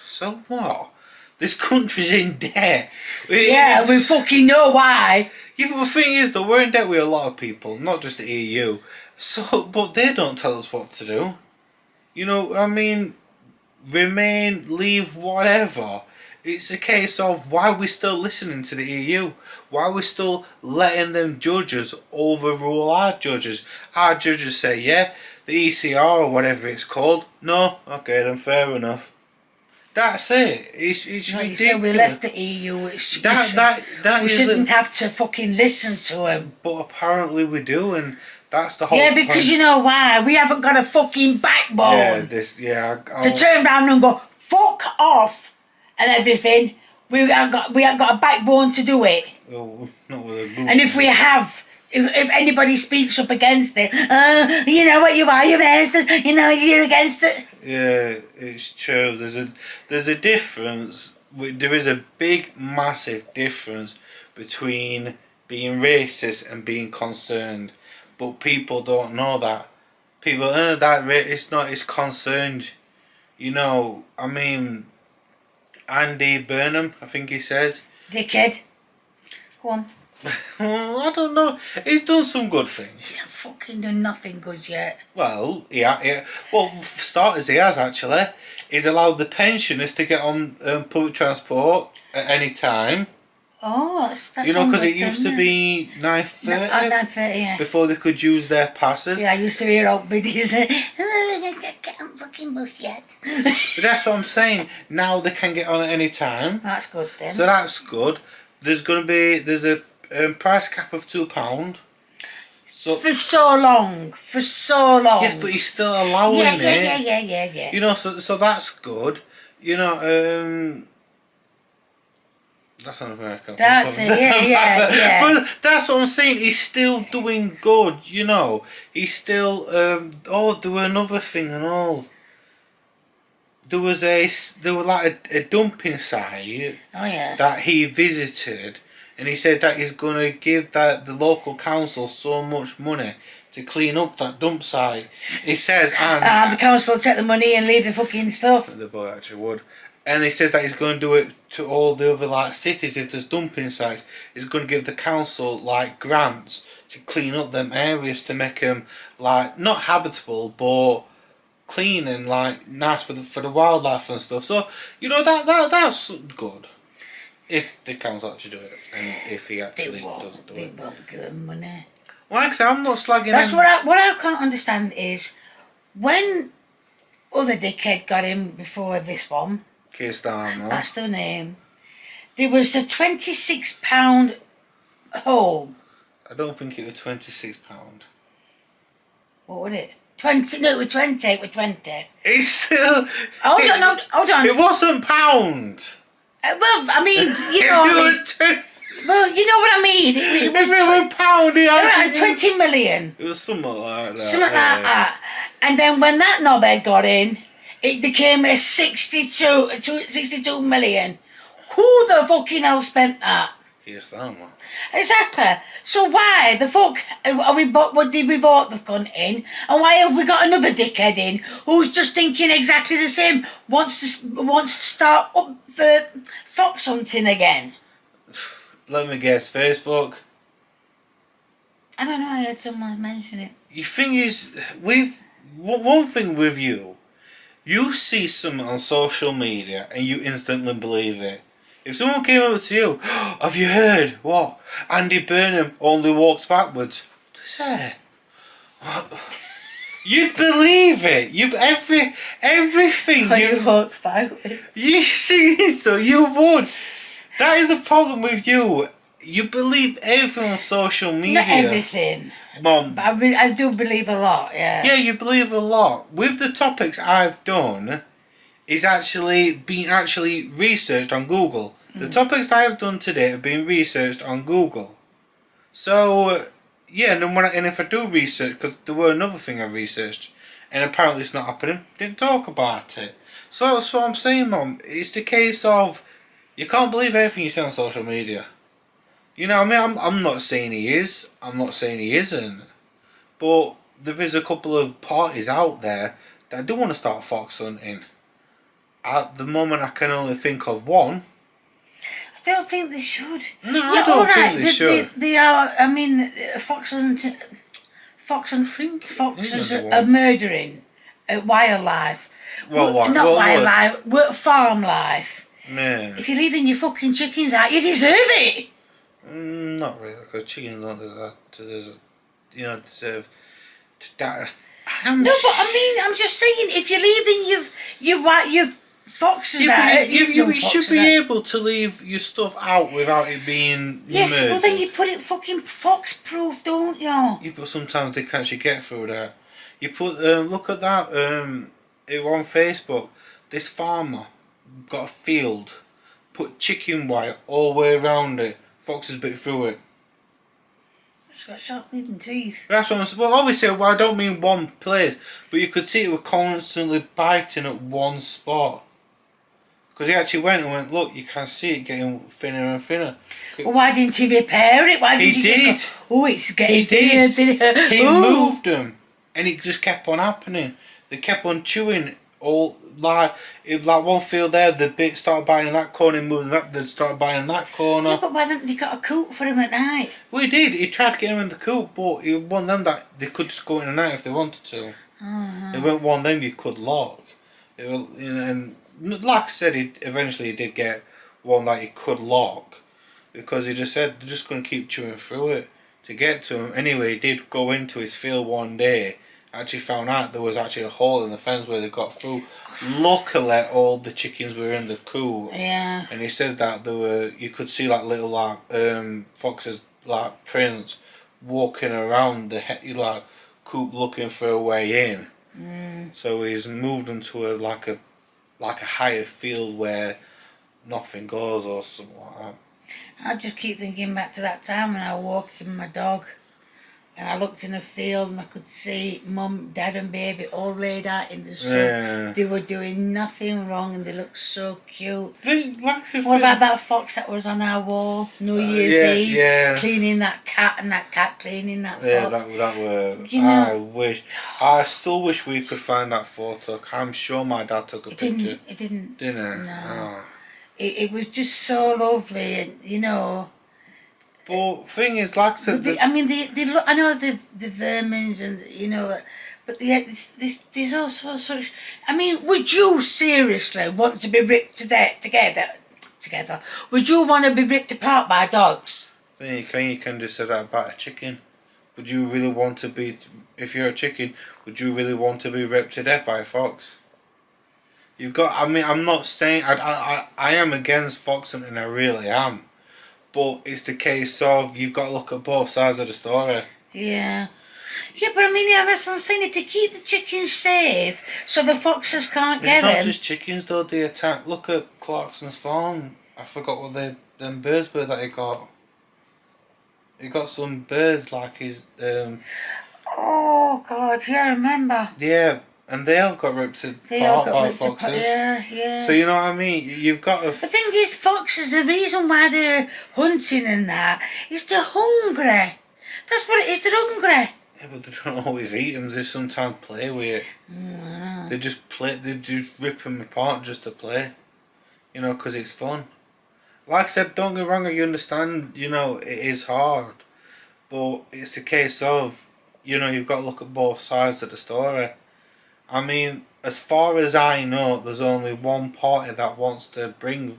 so what? This country's in debt. Yeah, we fucking know why. Yeah, but the thing is, though, we're in debt with a lot of people, not just the EU. So, but they don't tell us what to do. You know, I mean, remain, leave, whatever. It's a case of why are we still listening to the EU? Why are we still letting them judges overrule our judges? Our judges say, yeah, the ECR or whatever it's called. No, okay, then fair enough. That's it. It's Like you ridiculous. said, we left the EU. That We is shouldn't have to fucking listen to him. But apparently we do, and that's the whole. Yeah, because point. you know why? We haven't got a fucking Yeah, backbone to to turn around and go fuck off and everything. We haven't got a backbone to do it. Oh, not with a group. And if we have, if anybody speaks up against it, you know what you are, you're against us, you know you're against it. Yeah, it's true. There's a difference. There is a big, massive difference between being racist and being concerned, but people don't know that. People, it's not. It's concerned. You know, I mean, Andy Burnham, I think he said. Dickhead. Go on. I don't know. He's done some good things. He's not fucking done nothing good yet. Well, yeah. Well, for starters, he has actually. He's allowed the pensioners to get on public transport at any time. Oh, that's You know, because good, it used isn't to be 9:30 9:30, yeah. before they could use their passes. Yeah, I used to hear old biddies say, get on fucking bus yet. But that's what I'm saying. Now they can get on at any time. That's good then. So that's good. There's a price cap of £2. So For so long. yes, but he's still allowing it. Yeah. You know, so that's good. You know, that's another thing I can't That's think of. it, yeah. But that's what I'm saying. He's still doing good. You know, he's still. There was another thing and all. There was like a dumping site. Oh yeah. That he visited, and he said that he's going to give the local council so much money to clean up that dump site. He says, and The council will take the money and leave the fucking stuff. the boy actually would. And he says that he's going to do it to all the other like cities if there's dumping sites. He's going to give the council like grants to clean up them areas to make them like not habitable but clean and like nice for the wildlife and stuff. So you know that's good if the council actually do it and if he actually does do They it. won't give him money. Like I say, I'm not slagging That's him. what I can't understand is when other dickhead got in before this one. Keir Starmer. That's the name. There was a £26 home. I don't think it was £26. What was it? 20? No, it was 20. It was 20. It's still. Hold on. It wasn't pound. Well, I mean, you If know. you What I were mean. Well, you know what I mean. It was if it were pound, around 20 million. It was something like that. Something like that. And then when that knobhead got in, it became a 62 million. Who the fucking hell spent that? Keir Starmer. Exactly. So why the fuck are we? What did we vote the cunt in? And why have we got another dickhead in who's just thinking exactly the same? Wants to start up the fox hunting again. Let me guess. Facebook. I don't know. I heard someone mention it. The thing is, one thing with you, you see something on social media and you instantly believe it. If someone came over to you, have you heard what? Andy Burnham only walks backwards. Say, what? You'd believe it. Everything You walked backwards. you see, so you would. That is the problem with you. You believe everything on social media. Not everything. Mom. But I do believe a lot. Yeah. Yeah, you believe a lot. With the topics I've done, is actually been researched on Google. The topics I have done today have been researched on Google. So, yeah, and if I do research, because there were another thing I researched, and apparently it's not happening, didn't talk about it. So that's what I'm saying, Mum. It's the case of, you can't believe everything you see on social media. You know what I mean? I'm not saying he is. I'm not saying he isn't. But there is a couple of parties out there that do want to start fox hunting. At the moment, I can only think of one. I don't think they should. No, Yeah, I don't all right. think they should. They are. I mean, foxes are murdering wildlife. Well, what? Not Well, wildlife, farm life. Yeah. If you're leaving your fucking chickens out, you deserve it. Not really, because chickens don't deserve to die. No, but I mean, I'm just saying, if you're leaving your foxes out, you should be able to leave your stuff out without it being yes, murdered. well then you put it fucking fox-proof, don't you? Yeah, but sometimes they can't actually get through that. You put look at that. It was on Facebook. This farmer got a field, put chicken wire all the way around it. Foxes bit through it. It's got sharp bleeding teeth. That's what I'm saying. Well, obviously, I don't mean one place, but you could see it was constantly biting at one spot. Because he actually went, look, you can see it getting thinner and thinner. Well, why didn't he repair it? Why didn't he just go, oh, it's getting thinner and thinner. He moved them, and it just kept on happening. They kept on chewing all, like one field there, the bit started biting in that corner, moving that, they started biting in that corner. Yeah, but why didn't they got a coop for him at night? Well, he did. He tried to get him in the coop, but it was one of them that they could just go in at night if they wanted to. It wasn't one of them you could lock. It was, and like I said, he eventually did get one that he could lock, because he just said they're just going to keep chewing through it to get to him. Anyway, he did go into his field one day, actually found out there was actually a hole in the fence where they got through. Luckily, all the chickens were in the coop. Yeah. And he said that you could see like little foxes, like prints, walking around the coop looking for a way in. So he's moved them to a higher field where nothing goes or something like that. I just keep thinking back to that time when I was walking my dog, and I looked in a field and I could see mum, dad and baby all laid out in the street. Yeah. They were doing nothing wrong and they looked so cute. What about that fox that was on our wall New Year's Eve? Yeah. Cleaning that cat and that cat cleaning that fox. Yeah, that were. You know, I still wish we could find that photo. I'm sure my dad took a picture. It didn't. Didn't it? No. Oh. It was just so lovely, and you know. But thing is, like I said, they look. I know the vermins and you know, but yeah, there's also such. I mean, would you seriously want to be ripped to death together? Would you want to be ripped apart by dogs? you can just say that about a chicken. Would you really want to be? If you're a chicken, would you really want to be ripped to death by a fox? You've got. I mean, I'm not saying I am against fox hunting. I really am. But it's the case of you've got to look at both sides of the story. Yeah. Yeah, but I mean, yeah, that's what I'm saying. To keep the chickens safe so the foxes can't get them. It's not just chickens though, they attack. Look at Clarkson's farm. I forgot what them birds were that he got. He got some birds like his... Oh, God, yeah, I remember. Yeah, and they all got ripped apart by foxes. Yeah. So you know what I mean? You've got to... The thing is, foxes, the reason why they're hunting and that is they're hungry. That's what it is, they're hungry. Yeah, but they don't always eat them. They sometimes play with it. I know. They just rip them apart just to play. You know, because it's fun. Like I said, don't get me wrong, you understand, you know, it is hard. But it's the case of, you know, you've got to look at both sides of the story. I mean, as far as I know, there's only one party that wants to bring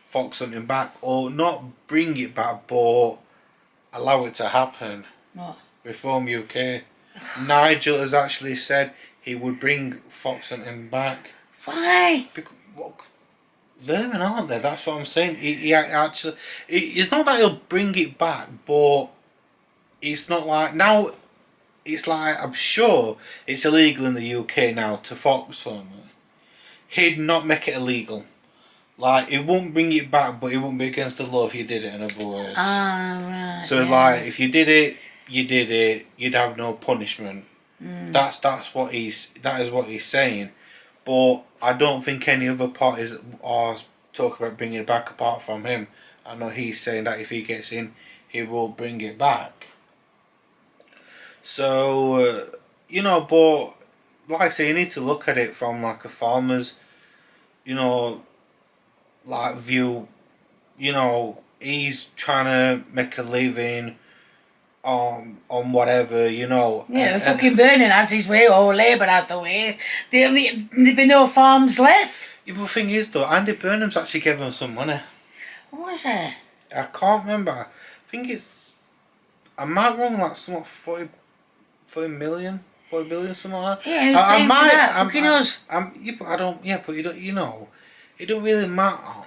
fox hunting back, or not bring it back, but allow it to happen. What? Reform UK. Nigel has actually said he would bring fox hunting back. Why? Because, vermin, aren't they? That's what I'm saying. He actually... It's not that he'll bring it back, but it's not like... Now... It's like, I'm sure it's illegal in the UK now to fox hunt. He'd not make it illegal. Like, it won't bring it back, but it won't be against the law if you did it, in other words. Ah, right. So, yeah. like, if you did it, you'd have no punishment. That is what he's saying. But I don't think any other parties are talking about bringing it back apart from him. I know he's saying that if he gets in, he will bring it back. So, but like I say, you need to look at it from like a farmer's, like view. He's trying to make a living on whatever, Yeah, and fucking Burning has his way, or Labour has the way. There'll be no farms left. yeah, but the thing is though, Andy Burnham's actually given him some money. What was it? I can't remember. I think I might wrong like something 40 million, 40 billion, something like that. Yeah, who's paying for that? Fucking us. Yeah, but I don't. Yeah, but you don't. It don't really matter.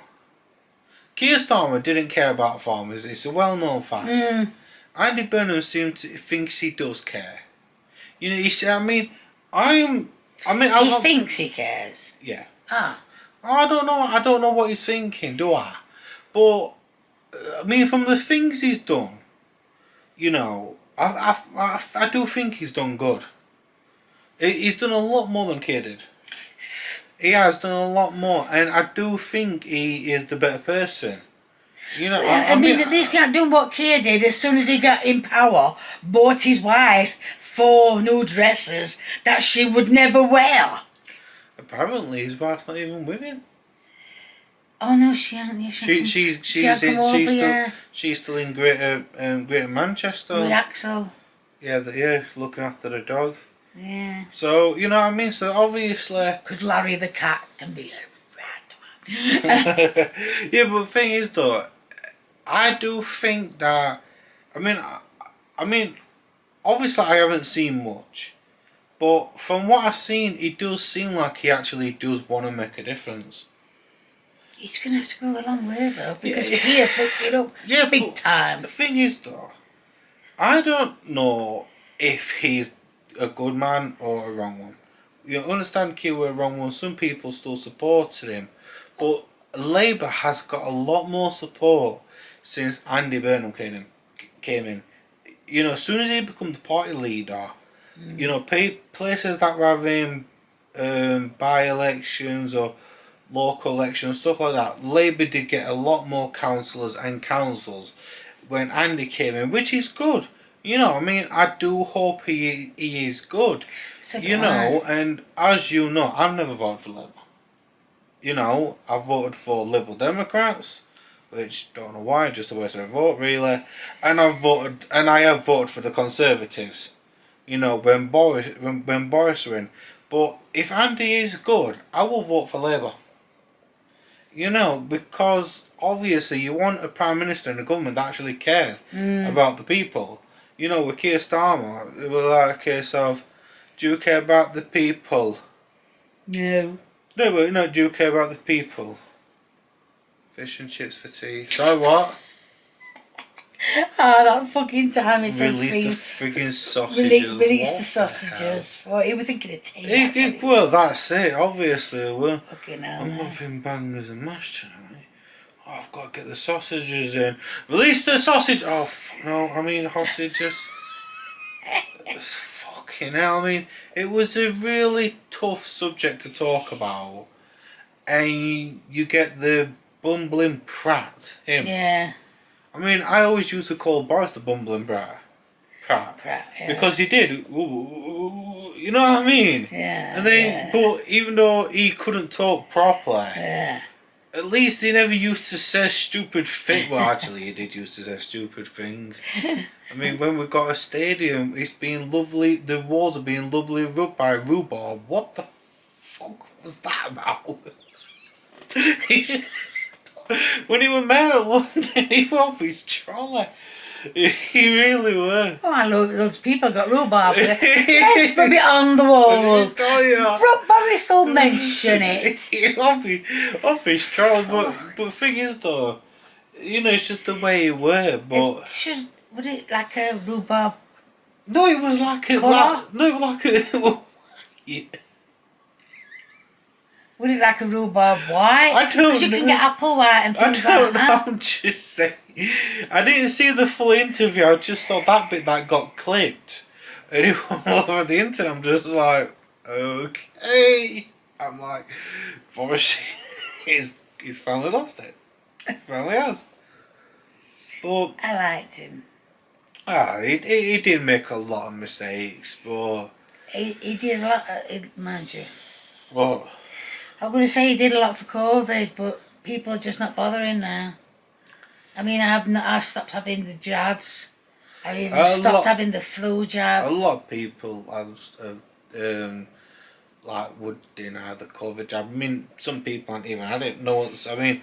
Keir Starmer didn't care about farmers. It's a well-known fact. Andy Burnham thinks he does care. He said. He thinks he cares. Yeah. Ah. I don't know. I don't know what he's thinking, do I? But from the things he's done, I do think he's done good. He's done a lot more than Keir did. He has done a lot more, and I do think he is the better person. I mean, at least he hadn't done what Keir did. As soon as he got in power, bought his wife 4 new dresses that she would never wear. Apparently, his wife's not even with him. Oh no, she ain't. Yeah, She's still in Greater Manchester. With Axel. Yeah, looking after the dog. Yeah. So So obviously, because Larry the cat can be a rat. yeah, but the thing is though, I do think that. Obviously I haven't seen much, but from what I've seen, it does seem like he actually does want to make a difference. He's gonna have to go a long way though, because Keir fucked it up big time. The thing is though, I don't know if he's a good man or a wrong one. You understand Keir were a wrong one. Some people still supported him, but Labour has got a lot more support since Andy Burnham came in. As soon as he became the party leader, places that were having by-elections or local elections, stuff like that, Labour did get a lot more councillors and councils when Andy came in, which is good. I do hope he is good. So and as you know, I've never voted for Labour. I've voted for Liberal Democrats, which don't know why, just a waste of a vote really. And I have voted for the Conservatives. When Boris were in. But if Andy is good, I will vote for Labour. Because obviously you want a Prime Minister and a government that actually cares about the people. With Keir Starmer, it was like a case of, do you care about the people? No. No, but no, do you care about the people? Fish and chips for tea. So what? Oh, that fucking time he said Release the frigging sausages. Release the sausages. What, he was thinking of tea. Well, that's it, obviously. Well, fucking hell, I'm having bangers and mash tonight. Oh, I've got to get the sausages in. Release the sausage! Oh, no, sausages. Fucking hell, it was a really tough subject to talk about. And you get the bumbling prat, him. Yeah. I always used to call Boris the bumbling Pratt, yeah. because he did. You know what I mean? Yeah. And then, but even though he couldn't talk properly, at least he never used to say stupid things. Well, actually, he did used to say stupid things. When we got a stadium, it's been lovely. The walls are being lovely rubbed by rhubarb. What the fuck was that about? When he was mayor of London, he was off his trolley. He really were. Oh, I love those people got rhubarb. Let's rub it on the walls. Boris will mention it. off his trolley, but the thing is though, it's just the way he were. But was it like a rhubarb? No, it was like a yeah. Was it like a rhubarb white? I don't know. Because you can get apple white and things like that. I'm just saying. I didn't see the full interview. I just saw that bit that got clipped. And it went all over the internet. I'm just like, okay. I'm like, Boris, he's finally lost it. He finally has. But I liked him. he did make a lot of mistakes, but He did a lot, mind you. well, I'm going to say he did a lot for COVID, but people are just not bothering now. I mean, I've stopped having the jabs. I even stopped having the flu jab. a lot of people have like would deny the COVID jab. I mean, some people aren't even had it. No one's. I mean,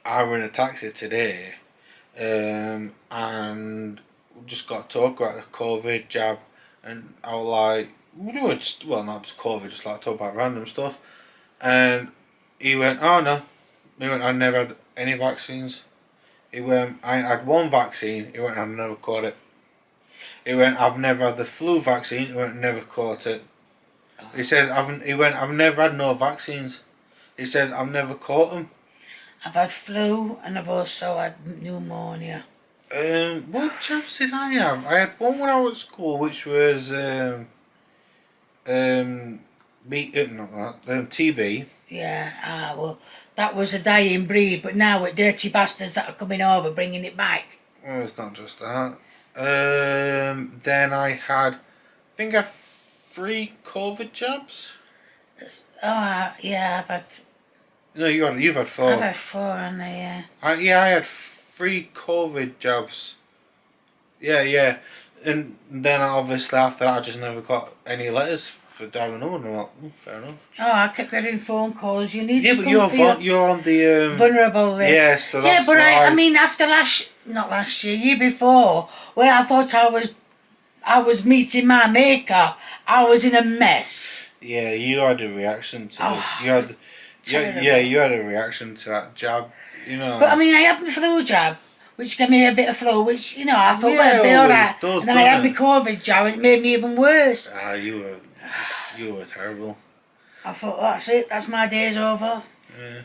I were in a taxi today, and we just got to talk about the COVID jab, and I was like, we were just, well, not just COVID, just like talk about random stuff, and he went, oh no, he went, I never had any vaccines. He went, I had one vaccine. He went, I've never caught it. He went, I've never had the flu vaccine. He went, never caught it. He says, I've never had no vaccines. He says, I've never caught them. I've had flu and I've also had pneumonia. What jabs did I have? I had one when I was at school, which was TB. Yeah, well, that was a dying breed, but now with dirty bastards that are coming over bringing it back. Well, it's not just that. Then I think I had 3 COVID jabs. Yeah, I've had. No, you've had 4. I've had 4, and yeah. I had 3 COVID jabs. Yeah. And then obviously after that I just never got any letters for having another one. I'm like, fair enough. Oh, I kept getting phone calls. You need Yeah, to but come you're on the vulnerable list. Yes, so that's but why. I mean, after not last year, year before, where I thought I was meeting my maker, I was in a mess. Yeah, you had a reaction to you had a reaction to that jab, you know. But I mean, I had my flu jab, which gave me a bit of flu, which, you know, I thought, well, it'd be alright. And then I had my COVID jab, and it made me even worse. You were terrible. I thought, that's it, that's my day's over. Yeah.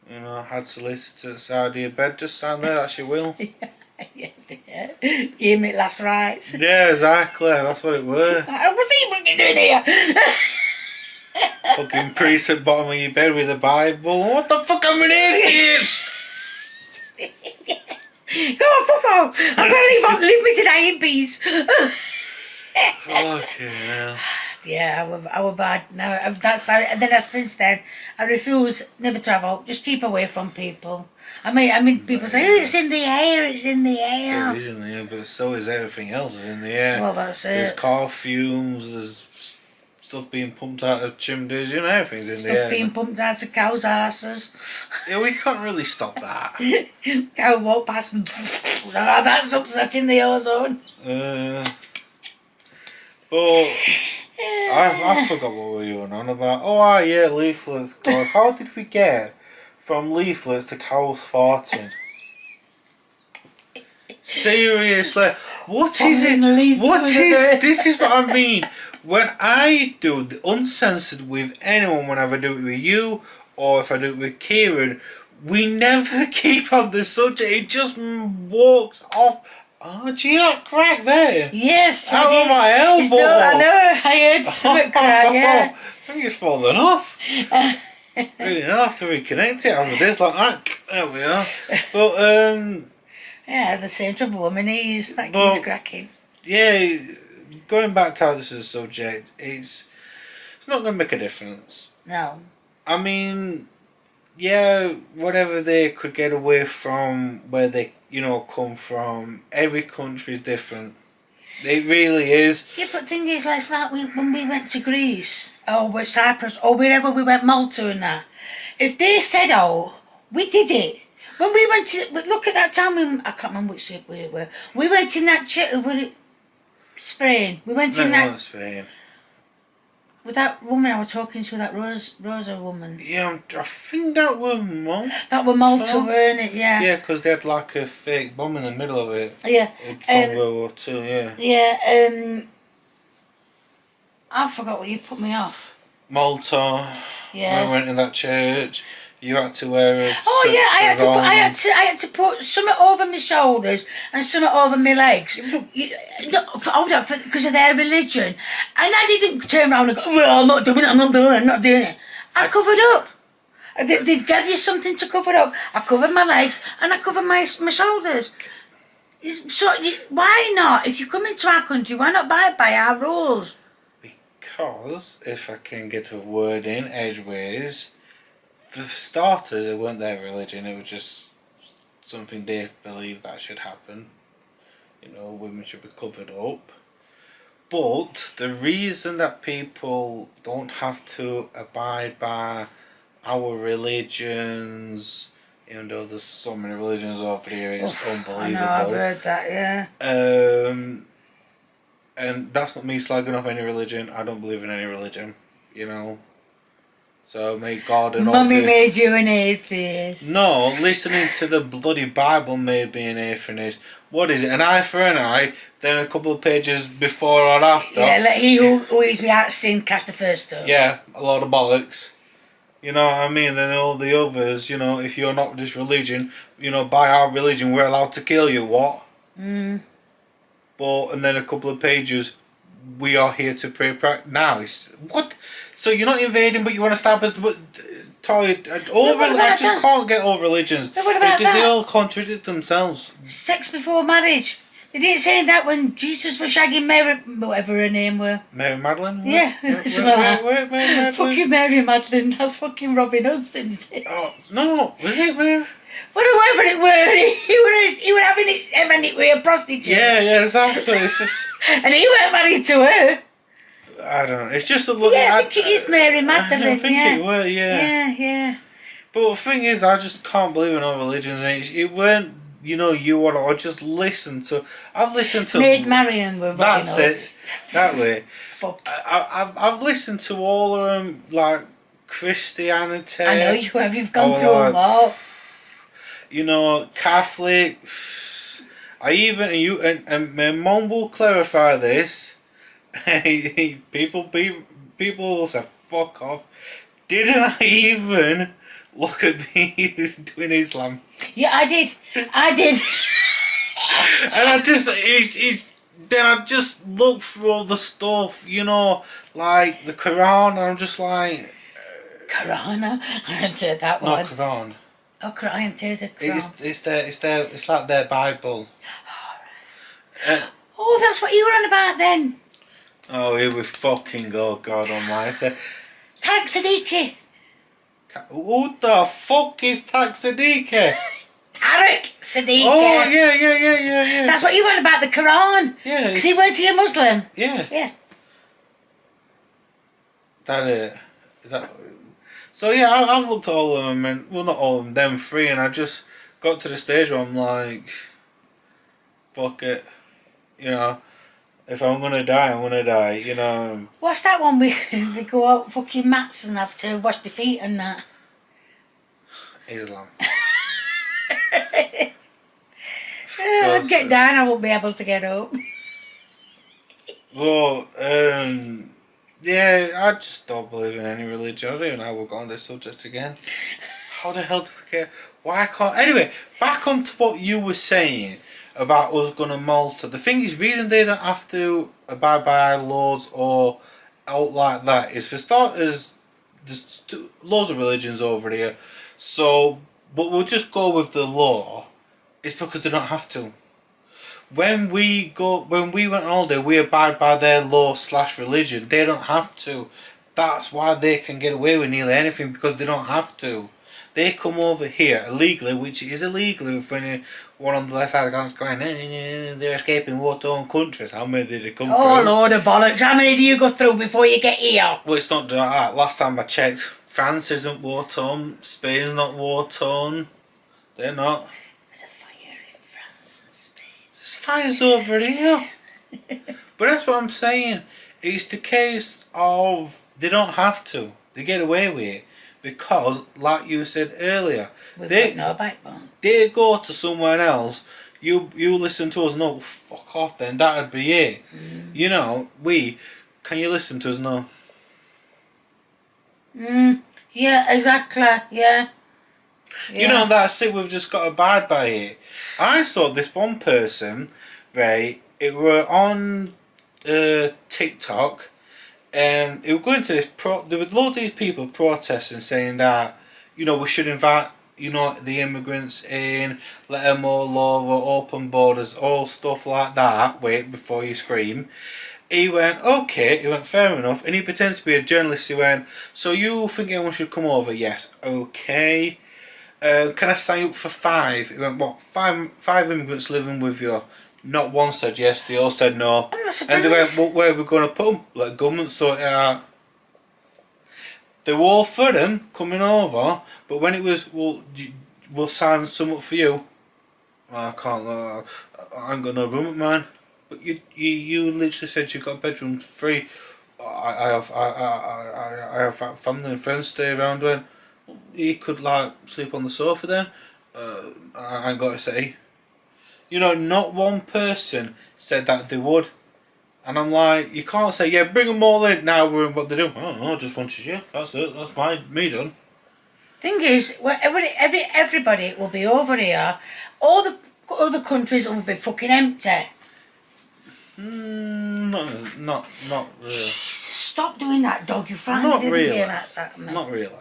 You know, I had solicitor to the side of your bed, just stand there, that's your will. Yeah. Give me last rights. Yeah, exactly, that's what it were. What's he fucking doing here? Fucking priest at the bottom of your bed with a Bible. What the fuck am I atheist? Go on, fuck off. I'm gonna leave me to die in peace. Fucking hell. Yeah, I were bad. No, that's how, and then since then, I refuse never travel. Just keep away from people. I mean, people say, oh, it's in the air, it's in the air. It is in the air, but so is everything else in the air. Well, that's it. There's car fumes, there's stuff being pumped out of chimneys, you know, everything's in the air. Stuff being pumped out of cows' asses. Yeah, we can't really stop that. Cow walk past and that's upsetting the ozone. But I forgot what we were on about. Oh, yeah, leaflets. God, how did we get from leaflets to cows farting? Seriously, what is it? This is what I mean. When I do the uncensored with anyone, whenever I do it with you or if I do it with Kieran, we never keep on the subject. It just walks off. Oh, do you not crack there? Yes. Out of my elbow. I know. I heard something crack. Yeah. I think it's fallen off. Really, I'll have to reconnect it over this like that. There we are. But yeah, the same trouble with my knees. That keeps cracking. Yeah, going back to how this is a subject, it's not going to make a difference. No. I mean, yeah, whatever they could get away from, where they, come from, every country is different. It really is. Yeah, but thing is, like that, when we went to Greece, or with Cyprus, or wherever we went, Malta and that, if they said, oh, we did it. When we went to, look at that time, I can't remember which ship we were. We went in that Spain. We went in that. Spain. With that woman I was talking to, that Rosa woman. Yeah, I think that was Malta. That was Malta, weren't it? Yeah. Yeah, because they had like a fake bomb in the middle of it. Yeah. From World War II, yeah. Yeah, I forgot what you put me off. Malta. Yeah. We went in that church. You had to wear a. Oh yeah, I had to put something over my shoulders and something over my legs. Hold on, because of their religion, and I didn't turn around and go, "Well, I'm not doing it. I'm not doing it. I covered up. They'd give you something to cover up. I covered my legs and I covered my shoulders. So why not? If you come into our country, why not abide by our rules? Because, if I can get a word in edgeways, for starters, it weren't their religion, it was just something they believed that should happen. You know, women should be covered up. But the reason that people don't have to abide by our religions, even though there's so many religions over here, it's unbelievable. I know, I've heard that, yeah. And that's not me slagging off any religion. I don't believe in any religion, you know. So may God and Mummy made you an atheist. No, listening to the bloody Bible made me an atheist. What is it? An eye for an eye, then a couple of pages before or after. Yeah, let he who is without sin cast the first stone. Yeah, a lot of bollocks. You know what I mean? Then all the others, you know, if you're not this religion, you know, by our religion we're allowed to kill you, what? But, and then a couple of pages, we are here to pray. Now, what? So you're not invading, but you want to stab us? But, I just can't get all religions. No, what about that? They all contradict themselves. Sex before marriage. They didn't say that when Jesus was shagging Mary, whatever her name were. Mary Magdalene? Yeah. Where Mary Magdalene? Fucking Mary Magdalene. That's fucking Robin Hood, isn't it? Oh, no. Was it Mary? Whatever it were, he was having it with a prostitute. Yeah, exactly. It's just... And he weren't married to her. I don't know. It's just a look. Yeah, I think it is Mary Magdalene. I think it were, yeah. Yeah. But the thing is, I just can't believe in all religions. And it weren't, you know, you or just listen to. I've listened to. Maid Marian were That's it. That way. Fuck. I've listened to all of them, like Christianity. I know you have. You've gone through them all. You know, Catholic. I even and my mum will clarify this. People will say fuck off. Didn't I even look at me doing Islam? Yeah, I did. And I just then I just look through all the stuff, you know, like the Quran, and I'm just like Quran? I haven't heard that one. Not Quran. Oh, I haven't heard the Quran. It's like their Bible. Oh, that's what you were on about then. Oh, here we fucking go, God Almighty. Tariq Siddiqui. Who the fuck is Tariq Siddiqui. Oh, yeah. That's what you were on about, the Quran. Yeah. Because he went to a Muslim. Yeah. So yeah, I've looked at all of them, and well, not all of them three, and I just got to the stage where I'm like, fuck it, you know. If I'm gonna die, I'm gonna die, you know. What's that one where they go out fucking mats and have to wash their feet and that? Islam. I'd get down, I won't be able to get up. Well, yeah, I just don't believe in any religion. I don't even know how we've got on this subject again. How the hell do we get... Why can't... Anyway, back on to what you were saying about us going to Malta. The thing is, reason they don't have to abide by our laws or out like that is, for starters, there's loads of religions over here. So, but we'll just go with the law. It's because they don't have to. When we went on holiday, we abide by their law / religion. They don't have to. That's why they can get away with nearly anything, because they don't have to. They come over here illegally, which is illegal if anyone on the left side of the going, they're escaping war-torn countries. How many did they come through? Oh, Lord of bollocks. How many do you go through before you get here? Well, it's not that. Last time I checked, France isn't war-torn. Spain's not war-torn. They're not. There's a fire in France and Spain. There's fires over here. But that's what I'm saying. It's the case of they don't have to. They get away with it. Because, like you said earlier, We've got no backbone. They go to somewhere else. You listen to us. No, fuck off. Then that'd be it. You know, can you listen to us? No. Yeah, exactly. Yeah. You know, that's it. We've just got to abide by it. I saw this one person, right? It were on TikTok. And it was going to this there were loads of these people protesting, saying that, we should invite, the immigrants in, let them all over, open borders, all stuff like that. Wait before you scream. He went, okay, he went, fair enough, and he pretended to be a journalist. He went, so you think everyone should come over? Yes, okay. Can I sign up for 5? He went, what, five immigrants living with you? Not one said yes, they all said no. I'm not surprised. And they went, well, where are we going to put them? Let the government sort it out. They were all for them coming over, but when it was, well, we'll sign some up for you. I can't, I ain't got no room at mine. But you literally said you got a bedroom free. I have family and friends stay around when he could like sleep on the sofa then. I ain't got to say. Not one person said that they would. And I'm like, you can't say, yeah, bring them all in now. We're in what they do. I don't know, just bunches you. That's it. That's me done. Thing is, everybody will be over here. All the other countries will be fucking empty. Not really. Jesus, stop doing that, dog. You frightened Not me. really. Me. Not really.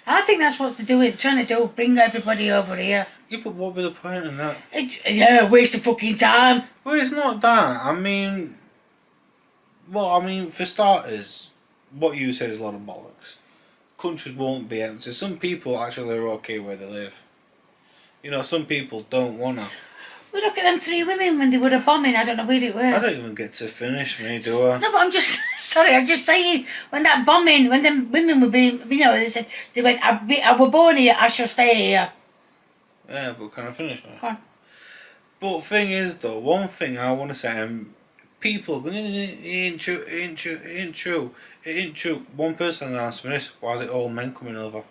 I think that's what they're doing, trying to do, bring everybody over here. Yeah, but what would be the point in that? Waste of fucking time. Well, it's not that. For starters, what you said is a lot of bollocks. Countries won't be empty. Some people actually are okay where they live. Some people don't wanna. We look at them 3 women when they were a bombing. I don't know where it were. I don't even get to finish me, do I? No, but I'm just sorry. I'm just saying when that bombing, when them women were being, they went. I were born here. I shall stay here. Yeah, but can I finish now? Go on. But thing is, though, one thing I want to say, people, it ain't true. One person asked me this: why is it all men coming over?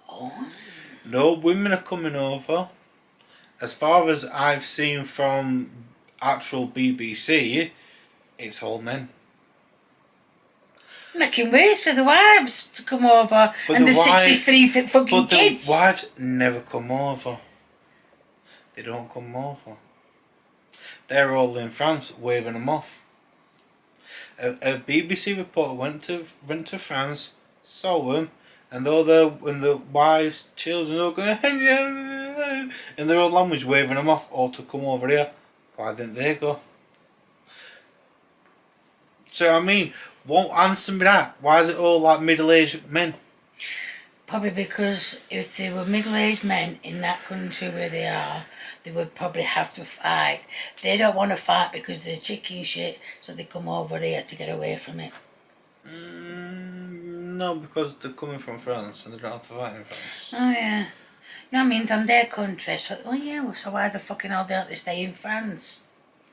Oh. No women are coming over. As far as I've seen from actual BBC, it's all men. Making ways for the wives to come over, But and the wives- 63 fucking kids. The wives never come over. They don't come over. They're all in France waving them off. A BBC reporter went to France, saw them, and the wives, children are going in their own language waving them off, all to come over here. Why didn't they go? So won't answer me that. Why is it all like middle-aged men? Probably because if they were middle-aged men in that country where they are, they would probably have to fight. They don't want to fight because they're chicken shit, so they come over here to get away from it. No, because they're coming from France and they don't have to fight in France. Oh yeah. From their country. So, so why the fucking hell don't they stay in France?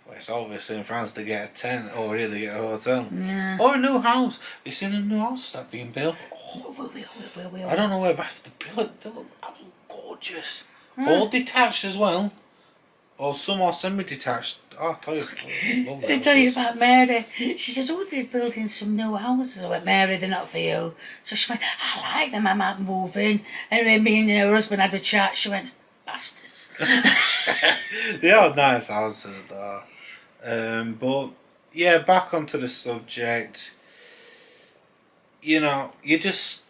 Well, it's obviously in France they get a tent, over here they get a hotel. Yeah. Or a new house. Have you seen a new house that's being built? I don't know where but they look absolutely gorgeous. All detached as well. Or some are semi-detached. I'll tell you. Did I tell you about Mary? She says, they're building some new houses. I went, Mary, they're not for you. So she went, I like them, I might move in. And then me and her husband had a chat. She went, bastards. They are nice houses though. But yeah, back onto the subject. You just...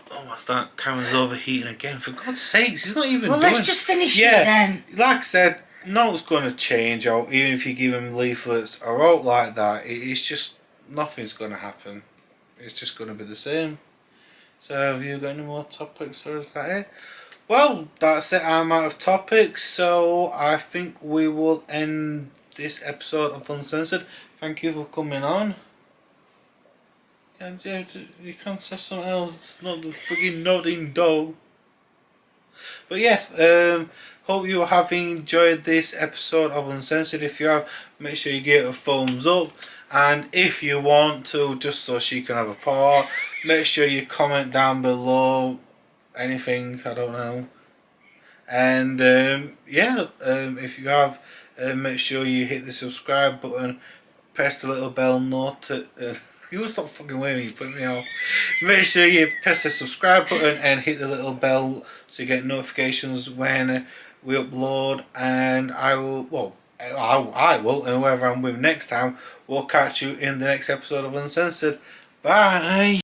Oh, what's that? Cameron's overheating again. For God's sakes, he's not even Well, doing... let's just finish it then. Like I said, nothing's going to change out, even if you give him leaflets or out like that. It's just... Nothing's going to happen. It's just going to be the same. So have you got any more topics or is that it? Well, that's it. I'm out of topics. So I think we will end this episode of Uncensored. Thank you for coming on. And you can't say something else. It's not the frigging nodding dog. But yes, hope you have enjoyed this episode of Uncensored. If you have, make sure you give it a thumbs up. And if you want to, just so she can have a part, make sure you comment down below. Anything, I don't know. And if you have, make sure you hit the subscribe button. Press the little bell note. You will stop fucking with me, you put me off. Make sure you press the subscribe button and hit the little bell so you get notifications when we upload. And I will, and whoever I'm with next time, we'll catch you in the next episode of Uncensored. Bye. Bye.